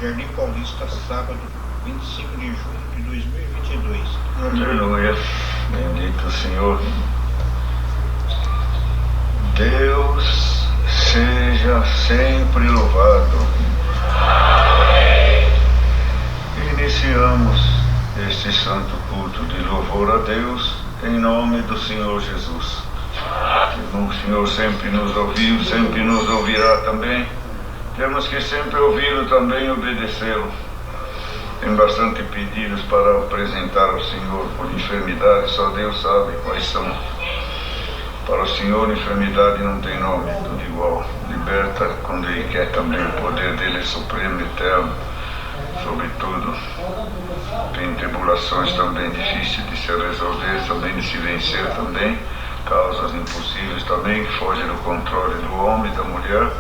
Jardim Paulista, sábado, 25 de junho de 2022. Aleluia. Bendito o Senhor. Deus seja sempre louvado. Amém. Iniciamos este santo culto de louvor a Deus em nome do Senhor Jesus. O Senhor sempre nos ouviu, sempre nos ouvirá também. Temos que sempre ouvi-lo também e obedecê-lo. Tem bastante pedidos para apresentar ao Senhor por enfermidade, só Deus sabe quais são. Para o Senhor, enfermidade não tem nome, tudo igual. Liberta quando Ele quer também, o poder dele é supremo, eterno, sobre tudo. Tem tribulações também difíceis de se resolver, também de se vencer também. Causas impossíveis também, que fogem do controle do homem e da mulher.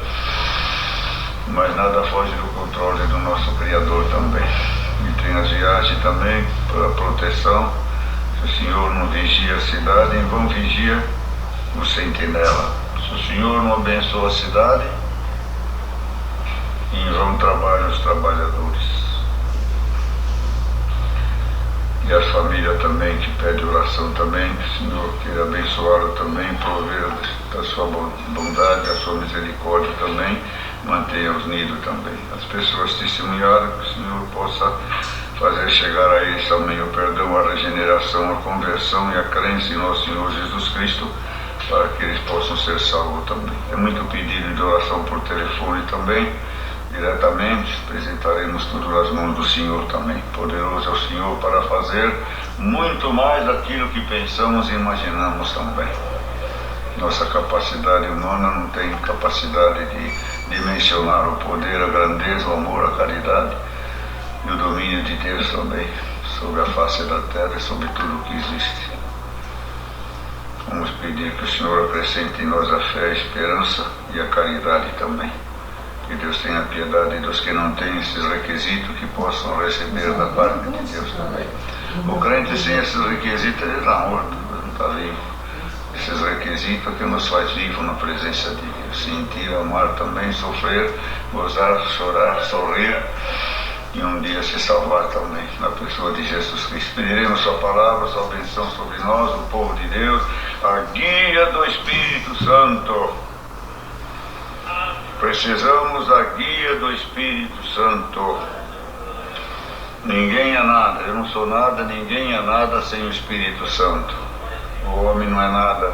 Mas nada foge do controle do nosso Criador também. E tem as viagens também, para proteção. Se o Senhor não vigia a cidade, em vão vigia o sentinela. Se o Senhor não abençoa a cidade, em vão trabalham os trabalhadores. E as famílias também, que pedem oração também, que o Senhor queira abençoá-lo também, prover da sua bondade, da sua misericórdia também, mantenha-os unidos também. As pessoas testemunharam que o Senhor possa fazer chegar a eles também o perdão, a regeneração, a conversão e a crença em nosso Senhor Jesus Cristo, para que eles possam ser salvos também. É muito pedido de oração por telefone também, diretamente, apresentaremos tudo nas mãos do Senhor também. Poderoso é o Senhor para fazer muito mais daquilo que pensamos e imaginamos também. Nossa capacidade humana não tem capacidade de dimensionar o poder, a grandeza, o amor, a caridade e o domínio de Deus também sobre a face da terra e sobre tudo o que existe. Vamos pedir que o Senhor acrescente em nós a fé, a esperança e a caridade também. Que Deus tenha piedade dos que não têm esses requisitos, que possam receber da parte de Deus também. O crente sem esses requisitos, ele está morto, não está vivo. Esses requisitos que nos faz vivo na presença de Deus. Sentir, amar também, sofrer, gozar, chorar, sorrir e um dia se salvar também na pessoa de Jesus Cristo. Pediremos sua palavra, sua benção sobre nós, o povo de Deus, a guia do Espírito Santo. Precisamos da guia do Espírito Santo. Ninguém é nada, eu não sou nada, ninguém é nada sem o Espírito Santo. O homem não é nada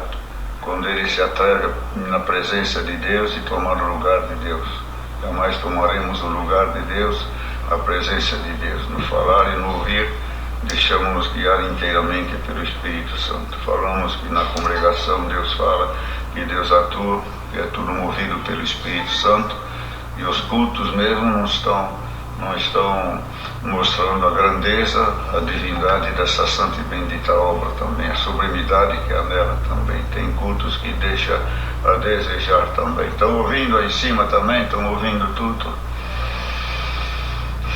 quando ele se atreve na presença de Deus e tomar o lugar de Deus. Jamais tomaremos o lugar de Deus, a presença de Deus. No falar e no ouvir, deixamos-nos guiar inteiramente pelo Espírito Santo. Falamos que na congregação Deus fala, que Deus atua, que é tudo movido pelo Espírito Santo, e os cultos mesmo não estão mostrando a grandeza, a divindade dessa santa e bendita obra também, a sublimidade que há nela também. Tem cultos que deixam a desejar também. Estão ouvindo aí em cima também, estão ouvindo tudo.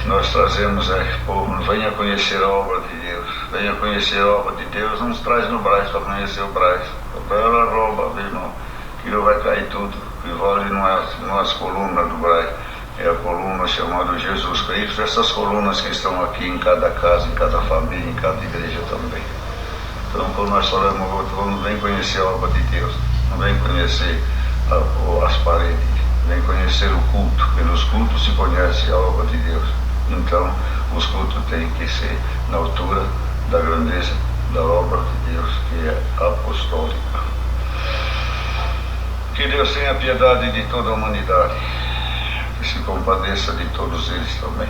Nós trazemos, povo, venha conhecer a obra de Deus, venha conhecer a obra de Deus, nos traz no Brás para conhecer o Brás. A bela rouba, meu irmão, que vai cair tudo, que vale não é as colunas do Brás, é a coluna chamada Jesus Cristo, essas colunas que estão aqui em cada casa, em cada família, em cada igreja também. Então, quando nós falamos outro, vamos vem conhecer a obra de Deus, não vem conhecer as paredes, vem conhecer o culto, pelos cultos se conhece a obra de Deus. Então, os cultos têm que ser na altura da grandeza da obra de Deus, que é apostólica. Que Deus tenha piedade de toda a humanidade, que se compadeça de todos eles também.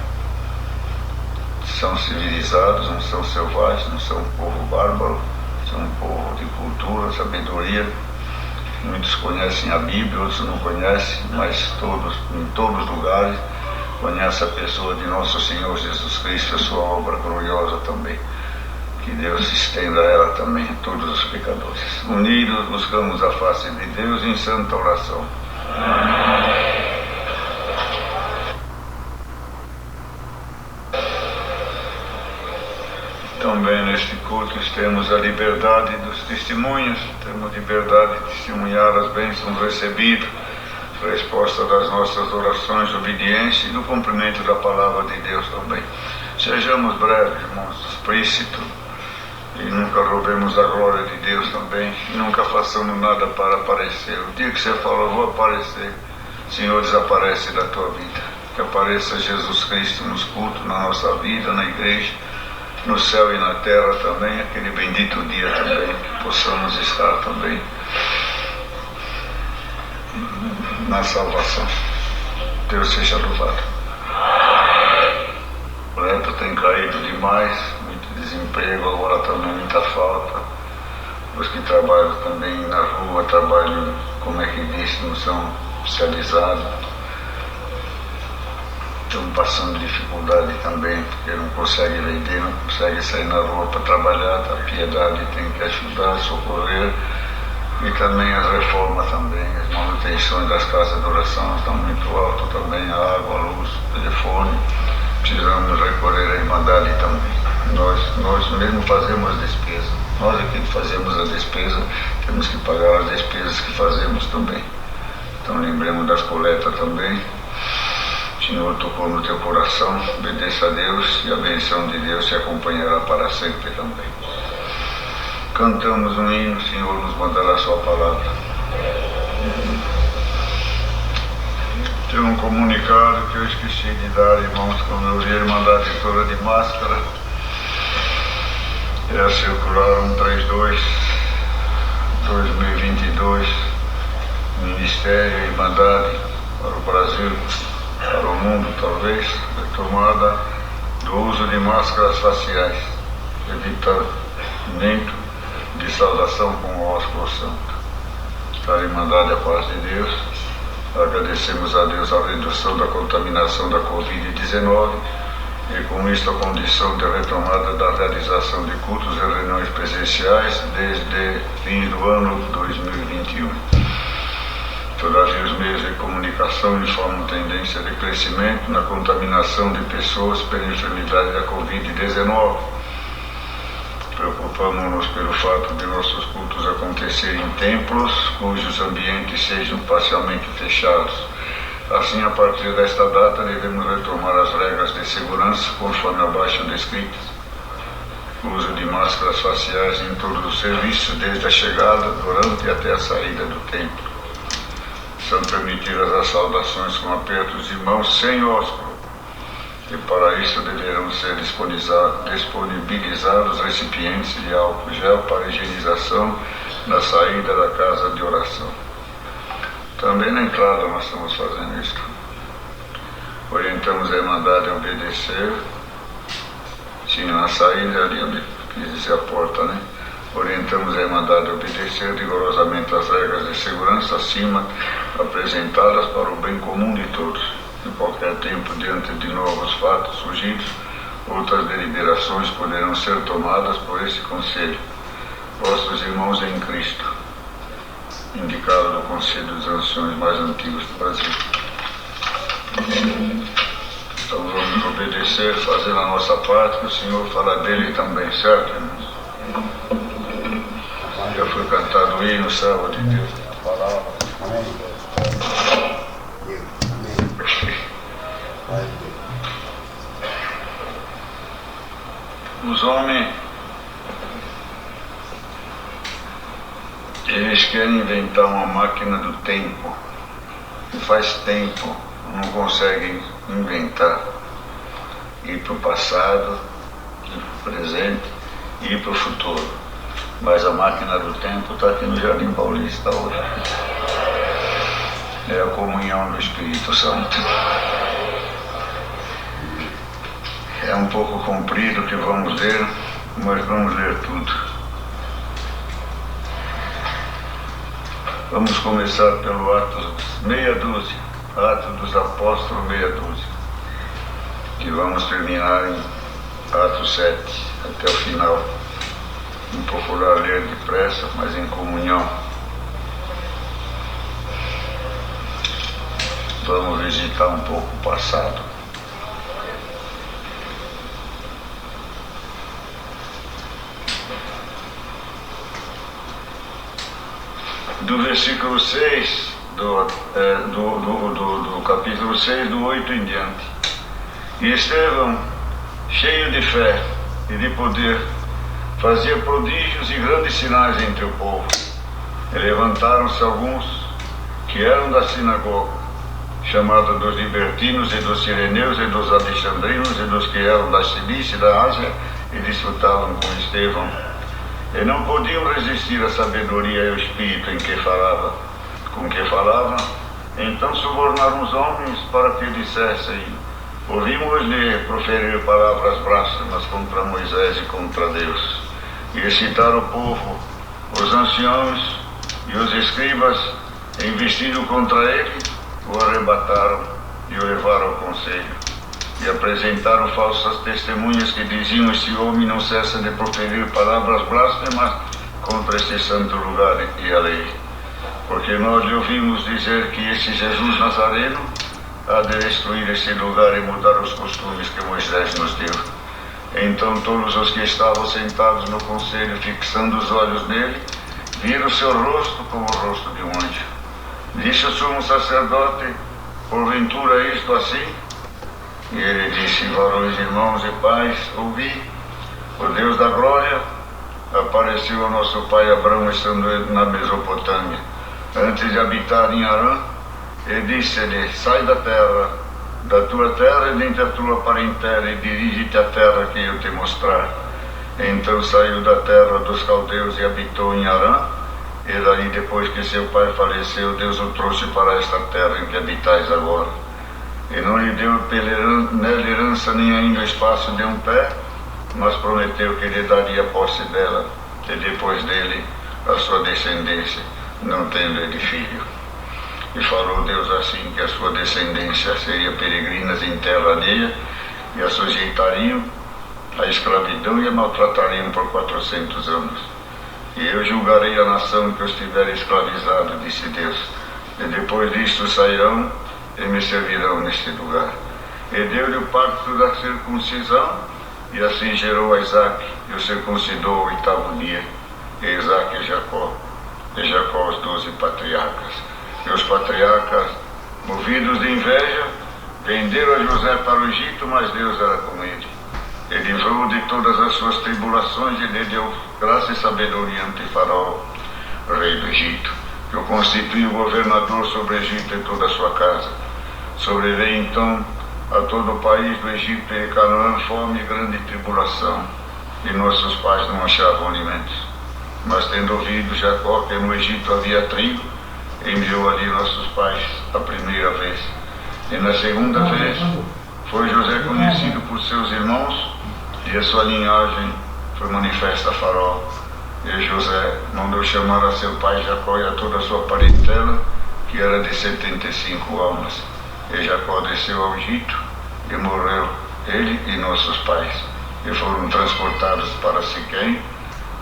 São civilizados, não são selvagens, não são um povo bárbaro, são um povo de cultura, sabedoria. Muitos conhecem a Bíblia, outros não conhecem, mas todos, em todos os lugares, conhecem a pessoa de nosso Senhor Jesus Cristo, a sua obra gloriosa também. Que Deus estenda ela também a todos os pecadores. Unidos buscamos a face de Deus em santa oração. Amém. Também neste culto temos a liberdade dos testemunhos, temos liberdade de testemunhar as bênçãos recebidas, resposta das nossas orações, obediência e do cumprimento da palavra de Deus também. Sejamos breves, irmãos, explícito, e nunca roubemos a glória de Deus também, e nunca façamos nada para aparecer. O dia que você falou, vou aparecer, Senhor, desaparece da tua vida. Que apareça Jesus Cristo nos cultos, na nossa vida, na igreja, no céu e na terra também, aquele bendito dia também, que possamos estar também na salvação. Deus seja louvado. O preto tem caído demais, muito desemprego, agora também muita falta. Os que trabalham também na rua, trabalham, como é que diz, não são especializados. Estão passando dificuldade também, porque não consegue vender, não consegue sair na rua para trabalhar. A piedade tem que ajudar, socorrer. E também as reformas também, as manutenções das casas de oração estão muito altas também, a água, a luz, o telefone. Precisamos recorrer à Irmandade também. Nós mesmo fazemos as despesas. Nós aqui que fazemos a despesa, temos que pagar as despesas que fazemos também. Então lembremos das coletas também. O Senhor tocou no teu coração, obedeça a Deus e a benção de Deus te acompanhará para sempre também. Cantamos um hino, o Senhor nos mandará a sua palavra. Tem um comunicado que eu esqueci de dar, irmãos, como eu vi a Irmandade toda de máscara. É a circular 132, 2022, Ministério e Irmandade para o Brasil, para o mundo talvez, retomada do uso de máscaras faciais, evitamento de saudação com o ósculo santo. Para a Irmandade a paz de Deus, agradecemos a Deus a redução da contaminação da Covid-19 e com isto a condição de retomada da realização de cultos e reuniões presenciais desde fim do ano 2021. Todavia os meios de comunicação informam tendência de crescimento na contaminação de pessoas pela enfermidade da Covid-19. Preocupamos-nos pelo fato de nossos cultos acontecerem em templos cujos ambientes sejam parcialmente fechados. Assim, a partir desta data, devemos retomar as regras de segurança conforme abaixo descritas. O uso de máscaras faciais em todos os serviços, desde a chegada, durante e até a saída do templo. São permitidas as saudações com apertos de mãos sem ósculo. E para isso deverão ser disponibilizados recipientes de álcool gel para higienização na saída da casa de oração. Também na entrada nós estamos fazendo isso. Orientamos a Irmandade a obedecer, sim, na saída ali onde quis dizer a porta, né? Orientamos a Irmandade a obedecer rigorosamente as regras de segurança acima apresentadas para o bem comum de todos. Em qualquer tempo, diante de novos fatos surgidos, outras deliberações poderão ser tomadas por esse Conselho. Vossos irmãos em Cristo, indicado no Conselho dos Anciões mais antigos do Brasil. Então vamos obedecer, fazer a nossa parte, que o Senhor fala dele também, certo, irmãos? Já foi cantado o hino, servo de Deus, a palavra. Os homens, eles querem inventar uma máquina do tempo, que faz tempo não conseguem inventar, ir para o passado, ir para o presente, ir para o futuro. Mas a máquina do tempo está aqui no Jardim Paulista hoje. É a comunhão do Espírito Santo. É um pouco comprido o que vamos ler, mas vamos ler tudo. Vamos começar pelo Atos meia dúzia, Atos dos Apóstolos meia dúzia, e vamos terminar em Atos 7, até o final. Vamos procurar ler depressa, mas em comunhão. Vamos visitar um pouco o passado. Do versículo 6 do capítulo 6, do 8 em diante. E Estevão, cheio de fé e de poder, fazia prodígios e grandes sinais entre o povo. E levantaram-se alguns que eram da sinagoga, chamada dos libertinos e dos sireneus e dos alexandrinos e dos que eram da Cilícia e da Ásia, e disputavam com Estevão. E não podiam resistir à sabedoria e ao espírito com que falava. Então subornaram os homens para que dissessem: ouvimos-lhe proferir palavras blasfemas contra Moisés e contra Deus. E excitaram o povo, os anciãos e os escribas, investindo contra ele, o arrebataram e o levaram ao conselho. E apresentaram falsas testemunhas que diziam: este homem não cessa de proferir palavras blasfemas contra este santo lugar e a lei. Porque nós lhe ouvimos dizer que esse Jesus Nazareno há de destruir este lugar e mudar os costumes que Moisés nos deu. Então todos os que estavam sentados no conselho, fixando os olhos nele, viram seu rosto como o rosto de um anjo. Disse o sumo sacerdote: porventura é isto assim? E ele disse: varões, irmãos e pais, ouvi. O Deus da glória apareceu ao nosso pai Abraão estando na Mesopotâmia, antes de habitar em Harã, e disse-lhe: sai da tua terra e dentre a tua parentela, e dirige-te à terra que eu te mostrar. Então saiu da terra dos caldeus e habitou em Harã, e dali, depois que seu pai faleceu, Deus o trouxe para esta terra em que habitais agora. E não lhe deu nela herança nem ainda o espaço de um pé, mas prometeu que lhe daria posse dela, e depois dele a sua descendência, não tendo ele filho. E falou Deus assim, que a sua descendência seria peregrinas em terra alheia, e a sujeitariam à escravidão e a maltratariam por 400 anos. E eu julgarei a nação que os tiver escravizado, disse Deus, e depois disto sairão e me servirão neste lugar. E deu-lhe o pacto da circuncisão, e assim gerou a Isaque, e o circuncidou ao 8º dia, e Isaque e Jacó os 12 patriarcas. E os patriarcas, movidos de inveja, venderam a José para o Egito, mas Deus era com ele. Ele livrou de todas as suas tribulações e lhe deu graça e sabedoria ante Faraó, rei do Egito, que o constituiu governador sobre o Egito e toda a sua casa. Sobreveio então a todo o país do Egito e Canaã fome e grande tribulação, e nossos pais não achavam alimentos. Mas tendo ouvido Jacó que no Egito havia trigo, enviou ali nossos pais a primeira vez. E na segunda vez foi José conhecido por seus irmãos, e a sua linhagem foi manifesta a Faraó. E José mandou chamar a seu pai Jacó e a toda a sua parentela, que era de 75 almas. E Jacó desceu ao Egito, e morreu ele e nossos pais, e foram transportados para Siquém,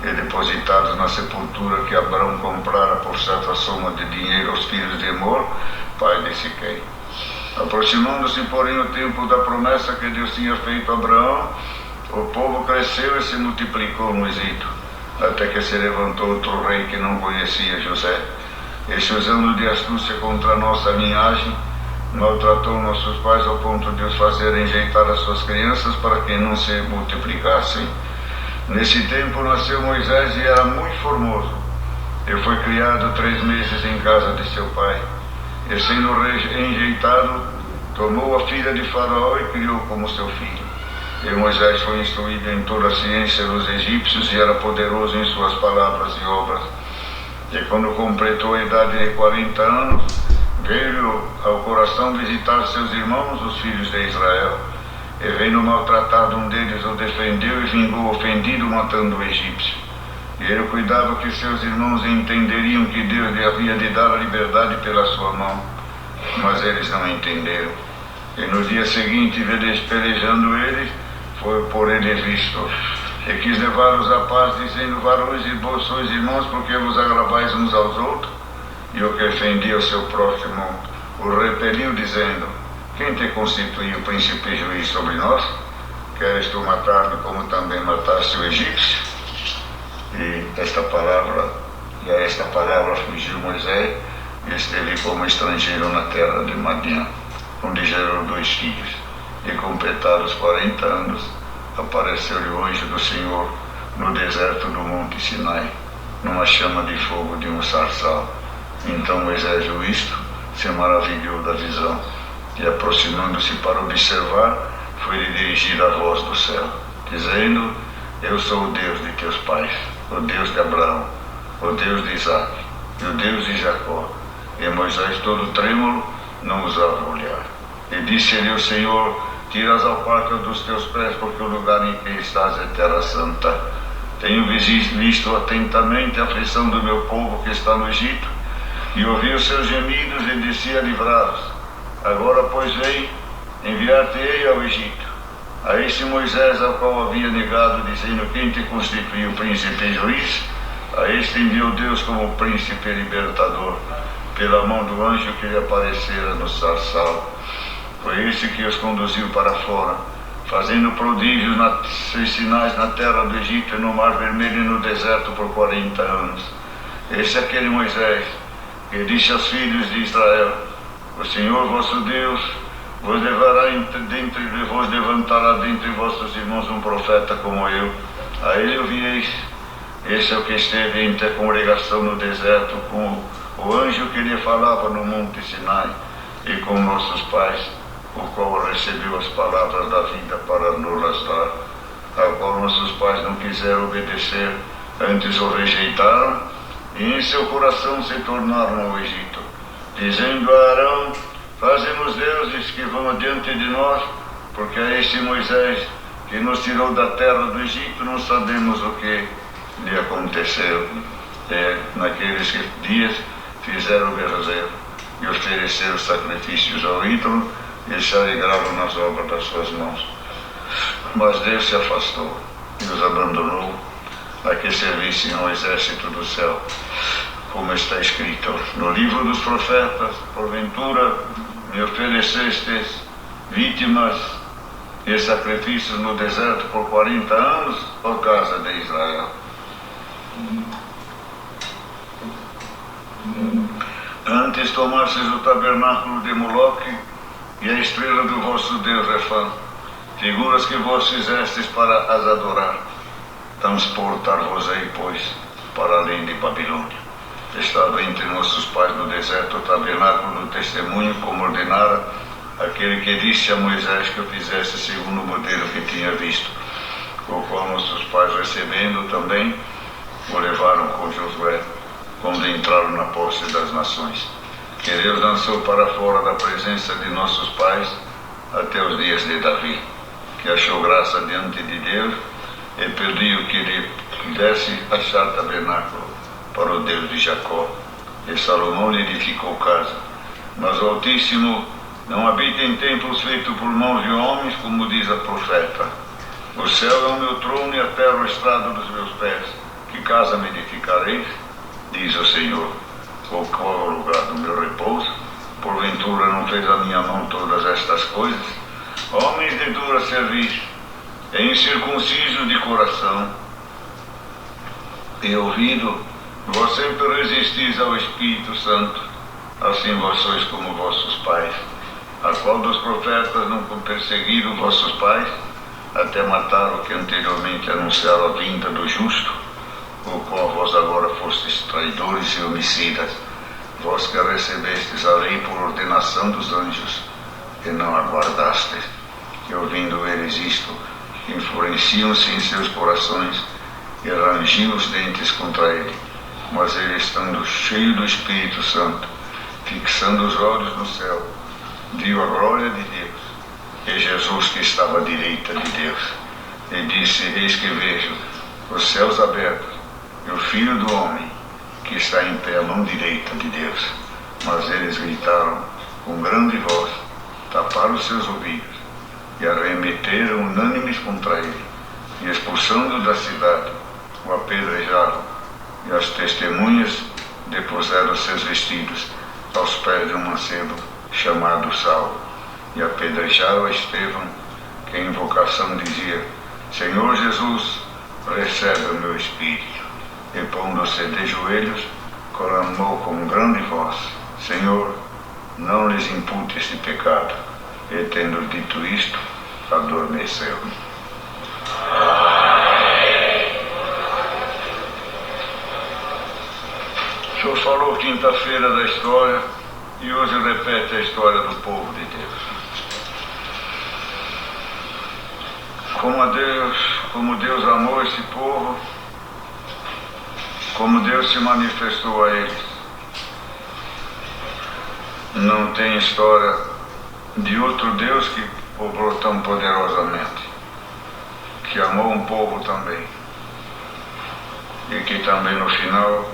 e depositados na sepultura que Abraão comprara por certa soma de dinheiro aos filhos de Emor, pai de Siquém. Aproximando-se, porém, o tempo da promessa que Deus tinha feito a Abraão, o povo cresceu e se multiplicou no Egito, até que se levantou outro rei que não conhecia José. Este, usando de astúcia contra a nossa linhagem, maltratou nossos pais ao ponto de os fazer enjeitar as suas crianças para que não se multiplicassem. Nesse tempo nasceu Moisés e era muito formoso. E foi criado 3 meses em casa de seu pai. E sendo enjeitado, tomou a filha de Faraó e criou como seu filho. E Moisés foi instruído em toda a ciência dos egípcios e era poderoso em suas palavras e obras. E quando completou a idade de 40 anos, veio ao coração visitar seus irmãos, os filhos de Israel. E vendo maltratado um deles, o defendeu e vingou ofendido, matando o egípcio. E ele cuidava que seus irmãos entenderiam que Deus lhe havia de dar a liberdade pela sua mão. Mas eles não entenderam. E no dia seguinte, pelejando eles, foi por ele visto. E quis levá-los à paz, dizendo: varões e vós sois irmãos, porque vos agravais uns aos outros. E o que ofendia o seu próximo o repeliu, dizendo: quem te constituiu príncipe e juiz sobre nós? Queres tu matar-me como também mataste o egípcio? E a esta palavra fugiu Moisés e esteve como estrangeiro na terra de Madian, onde gerou 2 filhos. E completados 40 anos, apareceu-lhe o anjo do Senhor no deserto do monte Sinai, numa chama de fogo de um sarçal. Então Moisés viu isto, se maravilhou da visão, e aproximando-se para observar, foi-lhe dirigida a voz do céu, dizendo: Eu sou o Deus de teus pais, o Deus de Abraão, o Deus de Isaque e o Deus de Jacó. E Moisés, todo trêmulo, não ousava olhar. E disse-lhe o Senhor: Tira as alpacas dos teus pés, porque o lugar em que estás é terra santa. Tenho visto atentamente a aflição do meu povo que está no Egito, e ouvi os seus gemidos e desci a livrá-los. Agora, pois, vem, enviar-te-ei ao Egito. A este Moisés, ao qual havia negado, dizendo: Quem te constituiu príncipe e juiz? A este enviou Deus como príncipe e libertador, pela mão do anjo que lhe aparecera no sarçal. Foi esse que os conduziu para fora, fazendo prodígios e sinais na terra do Egito e no Mar Vermelho e no deserto por 40 anos. Esse é aquele Moisés que disse aos filhos de Israel: O Senhor vosso Deus vos levantará dentre vossos irmãos um profeta como eu. A ele ouvireis. Esse é o que esteve entre a congregação no deserto, com o anjo que lhe falava no monte Sinai, e com nossos pais, o qual recebeu as palavras da vida para nos dar, ao qual nossos pais não quiseram obedecer, antes o rejeitaram, e em seu coração se tornaram ao Egito, dizendo a Arão: Faze-nos deuses que vão adiante de nós, porque a este Moisés que nos tirou da terra do Egito não sabemos o que lhe aconteceu. Naqueles dias fizeram o bezerro e ofereceram sacrifícios ao ídolo e se alegraram nas obras das suas mãos. Mas Deus se afastou e os abandonou a que servissem ao exército do céu, como está escrito no livro dos profetas: Porventura me oferecestes vítimas e sacrifícios no deserto por 40 anos, ó casa de Israel. Antes tomastes o tabernáculo de Moloque e a estrela do vosso Deus Refã, figuras que vós fizestes para as adorar. Transportar-vos-ei, pois, para além de Babilônia. Estava entre nossos pais no deserto o tabernáculo do testemunho, como ordenara aquele que disse a Moisés que o fizesse segundo o modelo que tinha visto, o qual nossos pais, recebendo também, o levaram com Josué, quando entraram na posse das nações, que Deus lançou para fora da presença de nossos pais até os dias de Davi, que achou graça diante de Deus e pediu que lhe pudesse achar tabernáculo para o Deus de Jacó. E Salomão lhe edificou casa. Mas o Altíssimo não habita em templos feitos por mãos de homens, como diz a profeta: O céu é o meu trono e a terra o estrado dos meus pés. Que casa me edificareis? Diz o Senhor. O qual é o lugar do meu repouso? Porventura não fez a minha mão todas estas coisas? Homens de dura serviço, e incircuncisos de coração e ouvido, vós sempre resistis ao Espírito Santo, assim vós sois como vossos pais. A qual dos profetas não perseguiram vossos pais, até matar o que anteriormente anunciaram a vinda do justo, o qual vós agora fostes traidores e homicidas, vós que recebestes a lei por ordenação dos anjos, e não aguardastes, que ouvindo eles isto, influenciam-se em seus corações e rangiam os dentes contra ele. Mas ele, estando cheio do Espírito Santo, fixando os olhos no céu, viu a glória de Deus e Jesus que estava à direita de Deus, e disse: Eis que vejo os céus abertos e o Filho do Homem que está em pé à mão direita de Deus. Mas eles gritaram com grande voz, taparam os seus ouvidos e arremeteram unânimes contra ele, e expulsando da cidade, o apedrejaram, e as testemunhas depuseram seus vestidos aos pés de um mancebo chamado Saulo, e apedrejaram a Estevão, que em invocação dizia: Senhor Jesus, recebe o meu espírito. E pondo-se de joelhos, clamou com grande voz: Senhor, não lhes impute este pecado. E tendo dito isto, adormeceu. O senhor falou quinta-feira da história e hoje repete a história do povo de Deus. Como Deus amou esse povo, como Deus se manifestou a eles. Não tem história de outro Deus que obrou tão poderosamente, que amou um povo também, e que também no final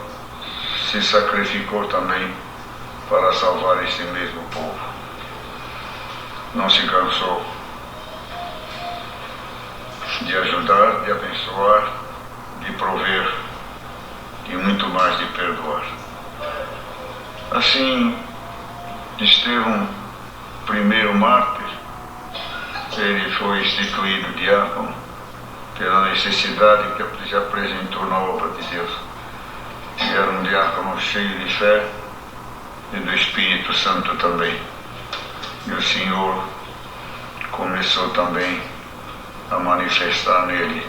se sacrificou também para salvar esse mesmo povo. Não se cansou de ajudar, de abençoar, de prover e muito mais de perdoar. Assim, Estevão, primeiro mártir, ele foi instituído diácono pela necessidade que se apresentou na obra de Deus. E era um diácono cheio de fé e do Espírito Santo também. E o Senhor começou também a manifestar nele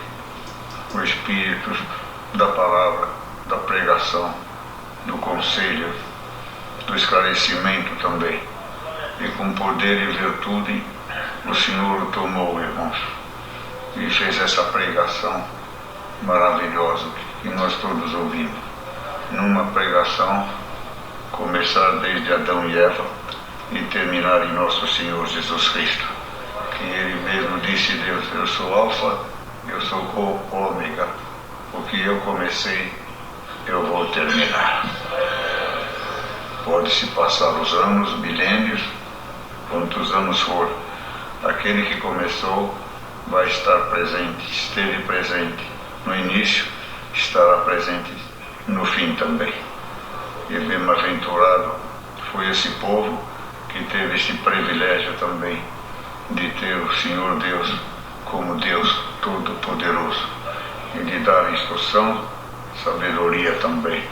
o Espírito da palavra, da pregação, do conselho, do esclarecimento também. E com poder e virtude o Senhor o tomou, irmãos, e fez essa pregação maravilhosa que nós todos ouvimos. Numa pregação, começar desde Adão e Eva e terminar em nosso Senhor Jesus Cristo, que Ele mesmo disse, Deus, eu sou Alfa, eu sou o Ômega, o que eu comecei, eu vou terminar. Pode-se passar os anos, milênios, quantos anos for, aquele que começou vai estar presente, esteve presente no início, estará presente no fim também. E bem-aventurado foi esse povo que teve esse privilégio também de ter o Senhor Deus como Deus Todo-Poderoso e de dar instrução, sabedoria também.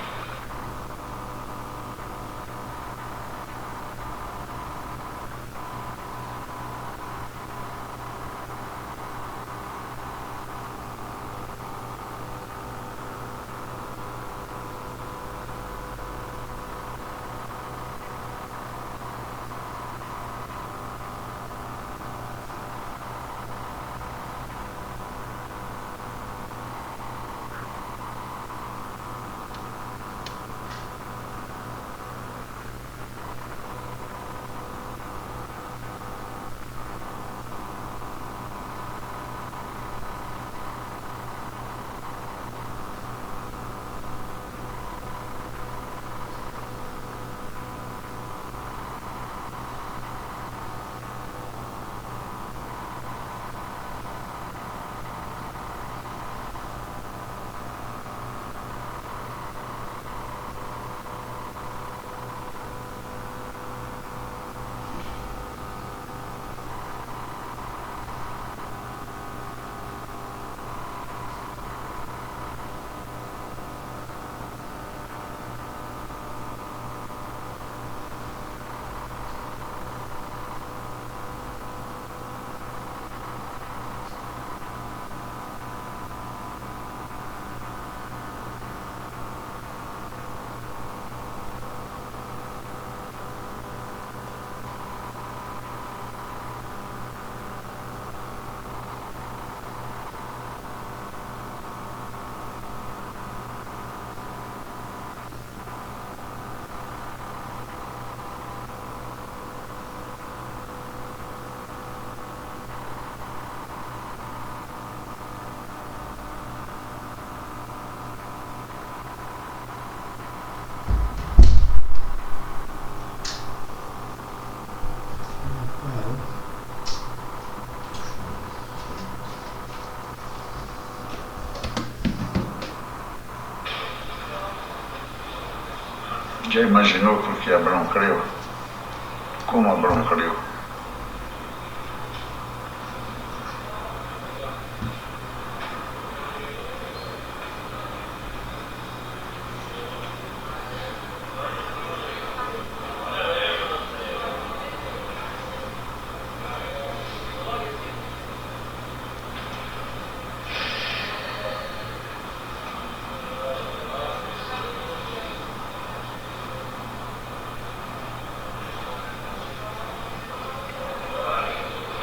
Já imaginou por que Abraão creu? Como Abraão creu?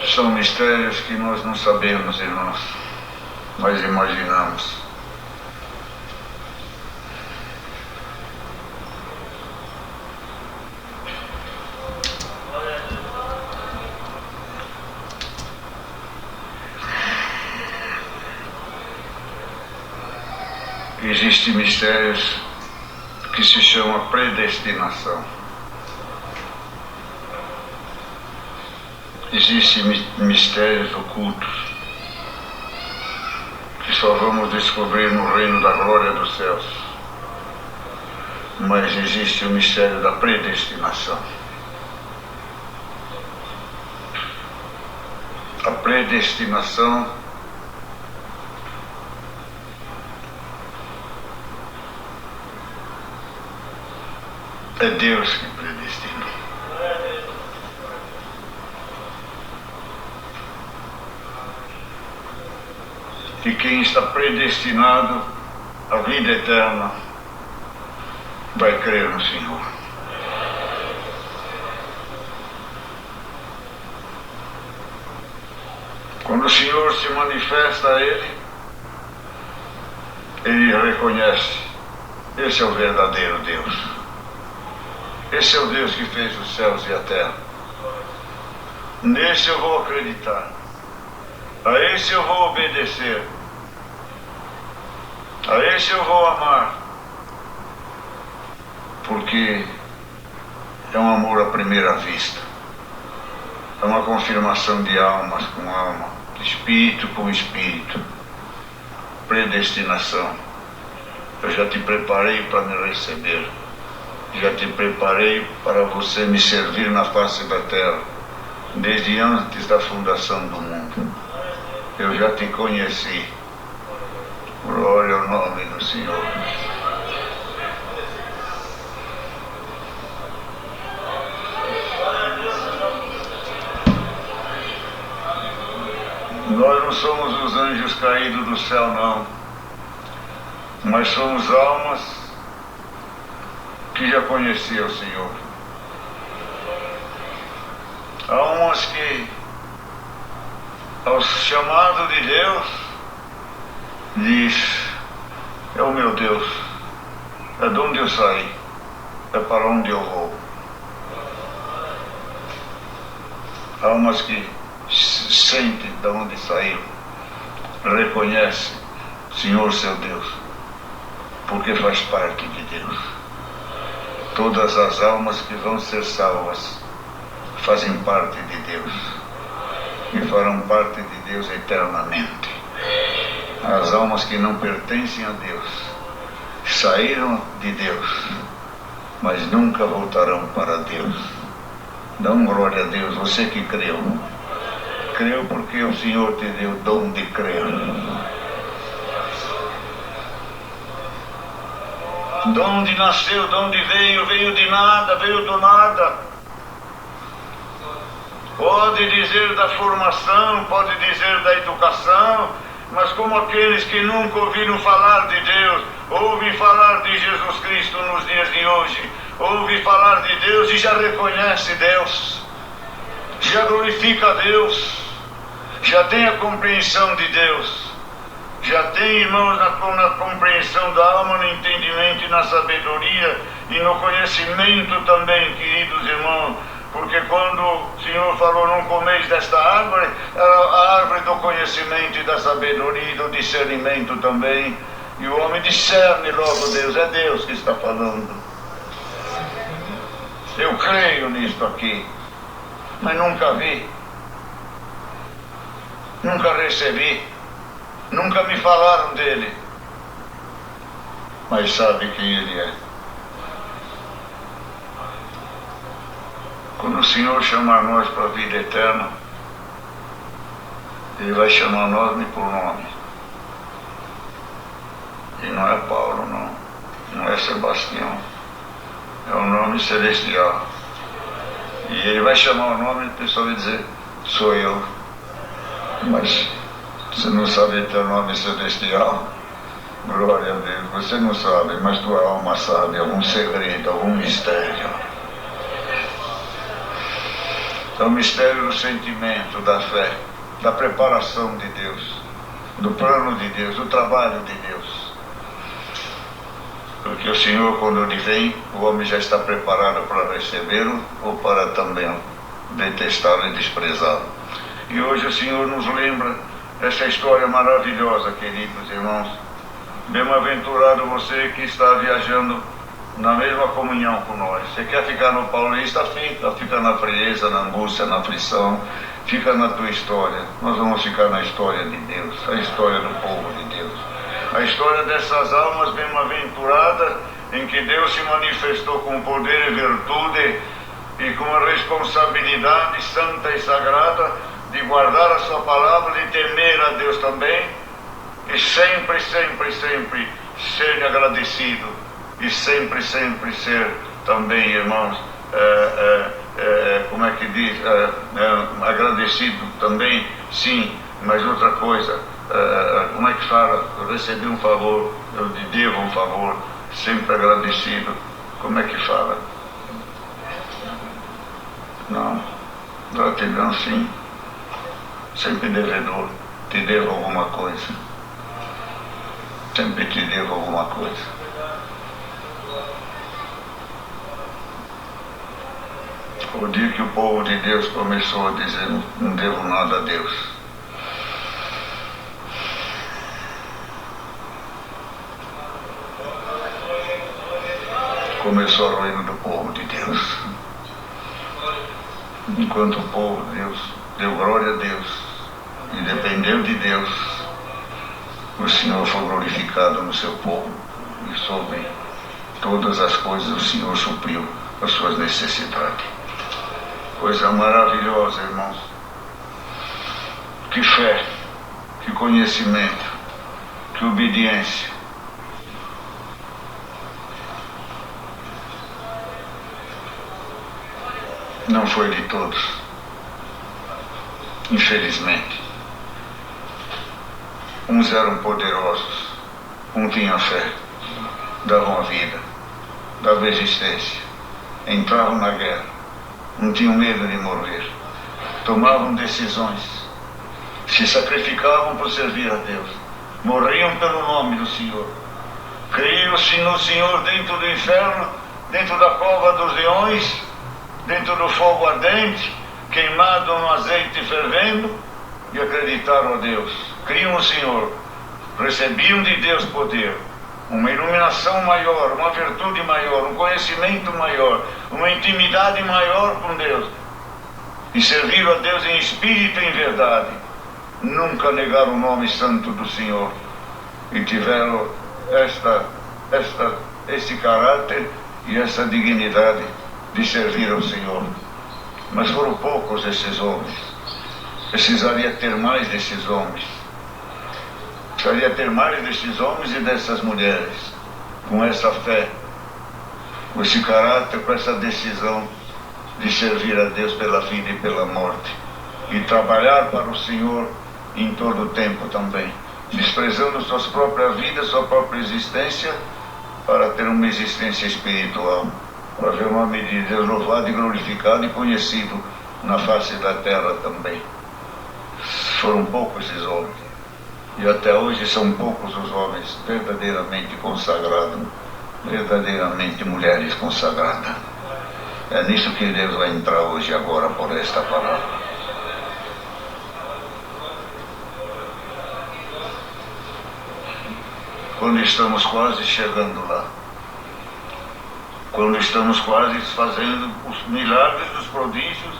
São mistérios que nós não sabemos, irmãos, mas imaginamos. Existem mistérios que se chama predestinação. Existem mistérios ocultos que só vamos descobrir no reino da glória dos céus. Mas existe o mistério da predestinação. A predestinação é Deus que predestina. E quem está predestinado à vida eterna vai crer no Senhor. Quando o Senhor se manifesta a ele reconhece: esse é o verdadeiro Deus. Esse é o Deus que fez os céus e a terra. Nesse eu vou acreditar. A esse eu vou obedecer. A esse eu vou amar. Porque é um amor à primeira vista. É uma confirmação de almas com alma, de espírito com espírito. Predestinação. Eu já te preparei para me receber. Já te preparei para você me servir na face da terra, desde antes da fundação do mundo. Eu já te conheci. Glória ao nome do Senhor. Nós não somos os anjos caídos do céu, não. Mas somos almas que já conhecia o Senhor. Almas que, ao chamado de Deus, diz: é o meu Deus, é de onde eu saí, é para onde eu vou. Almas que sentem de onde saíram, reconhecem Senhor seu Deus, porque faz parte de Deus. Todas as almas que vão ser salvas fazem parte de Deus e farão parte de Deus eternamente. As almas que não pertencem a Deus saíram de Deus, mas nunca voltarão para Deus. Dá glória a Deus, você que creu. Creu porque o Senhor te deu o dom de crer. De onde nasceu, de onde veio, veio de nada, veio do nada. Pode dizer da formação, pode dizer da educação, mas como aqueles que nunca ouviram falar de Deus, ouvem falar de Jesus Cristo nos dias de hoje, ouvem falar de Deus e já reconhece Deus, já glorifica a Deus, já tem a compreensão de Deus. Já tem, irmãos, na compreensão da alma, no entendimento e na sabedoria e no conhecimento também, queridos irmãos, porque quando o Senhor falou: não comeis desta árvore, era a árvore do conhecimento e da sabedoria e do discernimento também, e o homem discerne logo Deus, é Deus que está falando. Eu creio nisto aqui, mas nunca vi, nunca recebi. Nunca me falaram dele, mas sabe quem ele é. Quando o Senhor chamar nós para a vida eterna, Ele vai chamar nome por nome. E não é Paulo, não é Sebastião, é um nome celestial. E Ele vai chamar o nome e a pessoa vai dizer: sou eu. Mas você não sabe teu nome celestial? Glória a Deus, você não sabe, mas tua alma sabe algum segredo, algum mistério. É o mistério do sentimento, da fé, da preparação de Deus, do plano de Deus, do trabalho de Deus. Porque o Senhor, quando Ele vem, o homem já está preparado para recebê-lo ou para também detestá-lo e desprezá-lo. E hoje o Senhor nos lembra essa história maravilhosa, queridos irmãos. Bem-aventurado você que está viajando na mesma comunhão com nós. Você quer ficar no Paulista? Fica na frieza, na angústia, na aflição. Fica na tua história. Nós vamos ficar na história de Deus, a história do povo de Deus. A história dessas almas bem-aventuradas em que Deus se manifestou com poder e virtude e com a responsabilidade santa e sagrada de guardar a sua palavra, de temer a Deus também e sempre, sempre, sempre ser agradecido e sempre, sempre ser também, irmãos, como é que diz, agradecido também, sim, mas outra coisa, como é que fala? Eu recebi um favor, eu lhe devo um favor, sempre agradecido. Como é que fala? Não, gratidão sim, sempre devedor, te devo alguma coisa, sempre te devo alguma coisa. O dia que o povo de Deus começou a dizer, não devo nada a Deus, começou a ruína do povo de Deus. Enquanto o povo de Deus deu glória a Deus e dependeu de Deus, o Senhor foi glorificado no seu povo e sobre todas as coisas o Senhor supriu as suas necessidades. Coisa maravilhosa, irmãos. Que fé, que conhecimento, que obediência. Não foi de todos, infelizmente. Uns eram poderosos, um tinha fé, davam a vida, davam existência, entravam na guerra, não tinham medo de morrer, tomavam decisões, se sacrificavam por servir a Deus, morriam pelo nome do Senhor, criam-se no Senhor dentro do inferno, dentro da cova dos leões, dentro do fogo ardente, queimado no azeite fervendo, e acreditaram a Deus. Criam o Senhor, recebiam de Deus poder, uma iluminação maior, uma virtude maior, um conhecimento maior, uma intimidade maior com Deus, e serviram a Deus em espírito e em verdade. Nunca negaram o nome santo do Senhor, e tiveram esse caráter e essa dignidade de servir ao Senhor. Mas foram poucos esses homens. Precisaria ter mais desses homens. Precisaria ter mais desses homens e dessas mulheres, com essa fé, com esse caráter, com essa decisão de servir a Deus pela vida e pela morte, e trabalhar para o Senhor em todo o tempo também, desprezando suas próprias vidas, sua própria existência, para ter uma existência espiritual, para ver o nome de Deus louvado e glorificado e conhecido na face da terra também. Foram poucos esses homens, e até hoje são poucos os homens verdadeiramente consagrados, verdadeiramente mulheres consagradas. É nisso que Deus vai entrar hoje agora por esta palavra. Quando estamos quase chegando lá, quando estamos quase fazendo os milagres, os prodígios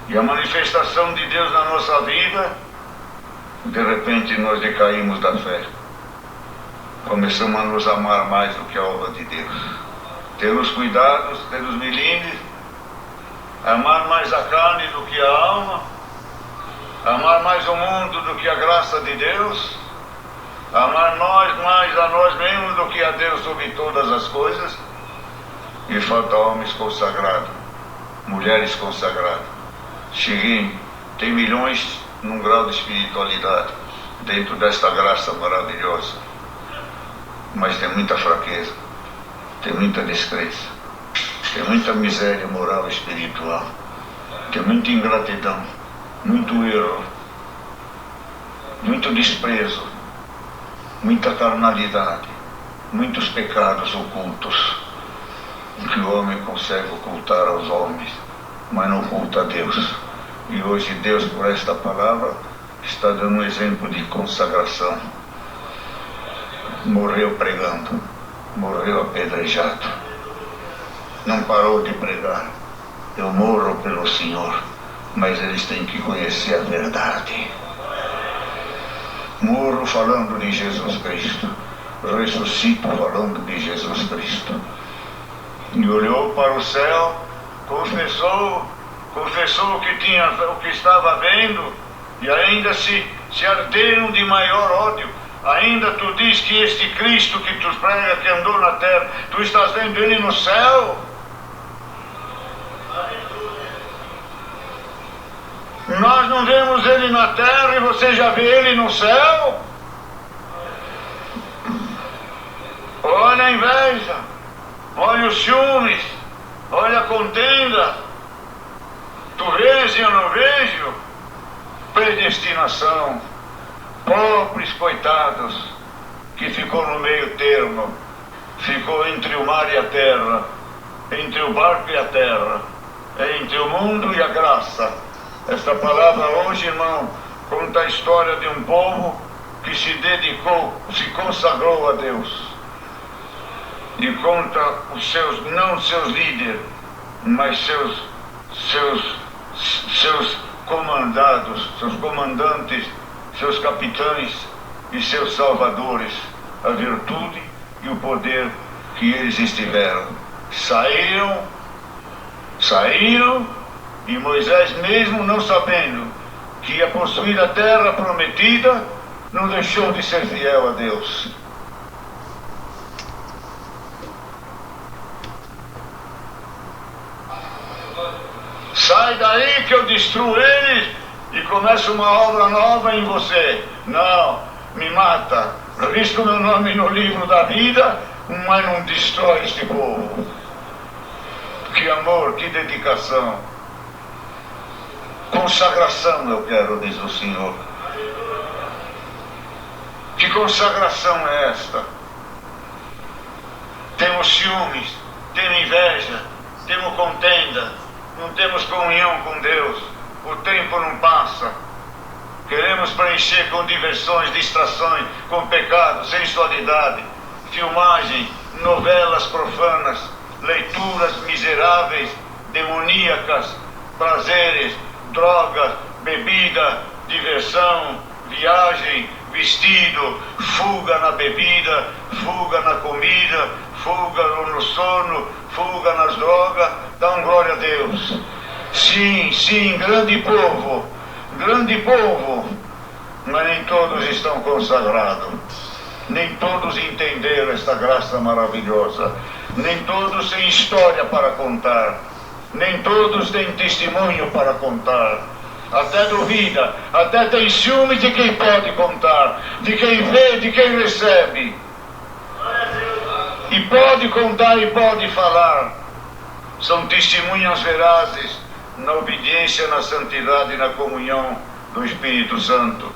e a manifestação de Deus na nossa vida, de repente nós decaímos da fé. Começamos a nos amar mais do que a obra de Deus, ter os cuidados, ter os milímetros, amar mais a carne do que a alma, amar mais o mundo do que a graça de Deus, amar mais a nós mesmos do que a Deus sobre todas as coisas. E falta homens consagrados, mulheres consagradas. Cheguei, tem milhões num grau de espiritualidade dentro desta graça maravilhosa, mas tem muita fraqueza, tem muita descrença, tem muita miséria moral e espiritual. Tem muita ingratidão, muito erro, muito desprezo, muita carnalidade, muitos pecados ocultos, que o homem consegue ocultar aos homens, mas não oculta a Deus. E hoje Deus, por esta palavra, está dando um exemplo de consagração. Morreu pregando, morreu apedrejado, não parou de pregar. Eu morro pelo Senhor, mas eles têm que conhecer a verdade. Morro falando de Jesus Cristo, ressuscito falando de Jesus Cristo. E olhou para o céu, confessou o que estava vendo, e ainda se arderam de maior ódio. Ainda tu diz que este Cristo que tu prega, que andou na terra, tu estás vendo ele no céu? Nós não vemos ele na terra e você já vê ele no céu? Olha a inveja, olha os ciúmes, olha a contenda. Tu vês e eu não vejo? Predestinação. Pobres coitados, que ficou no meio termo, ficou entre o mar e a terra, entre o barco e a terra, entre o mundo e a graça. Esta palavra hoje, irmão, conta a história de um povo que se dedicou, se consagrou a Deus. E conta os seus, não seus líderes, mas seus comandados, seus comandantes, seus capitães e seus salvadores, a virtude e o poder que eles estiveram. Saíram, e Moisés, mesmo não sabendo que ia possuir a terra prometida, não deixou de ser fiel a Deus. Sai daí que eu destruo eles e começo uma obra nova em você. Não, me mata, risca o meu nome no livro da vida, mas não destrói este povo. Que amor, que dedicação. Consagração eu quero, diz o Senhor. Que consagração é esta? Temos ciúmes, temos inveja, temos contenda, não temos comunhão com Deus, o tempo não passa. Queremos preencher com diversões, distrações, com pecado, sensualidade, filmagem, novelas profanas, leituras miseráveis, demoníacas, prazeres, drogas, bebida, diversão, viagem, vestido, fuga na bebida, fuga na comida, fuga no sono, fuga nas drogas. Dá um glória a Deus. Sim, grande povo, mas nem todos estão consagrados, nem todos entenderam esta graça maravilhosa, nem todos têm história para contar, nem todos têm testemunho para contar. Até duvida, até tem ciúme de quem pode contar, de quem vê, de quem recebe. E pode contar e pode falar. São testemunhas verazes na obediência, na santidade e na comunhão do Espírito Santo.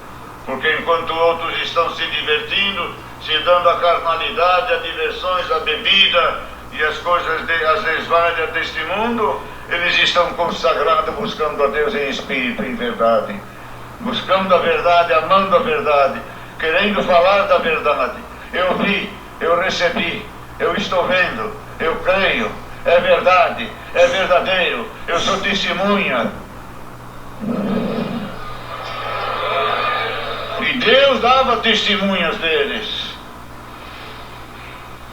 Porque enquanto outros estão se divertindo, se dando a carnalidade, a diversões, a bebida e as coisas, as desvalhas deste mundo, eles estão consagrados, buscando a Deus em espírito e em verdade, buscando a verdade, amando a verdade, querendo falar da verdade. Eu vi, eu recebi, eu estou vendo, eu creio, é verdade, é verdadeiro, eu sou testemunha. E Deus dava testemunhas deles.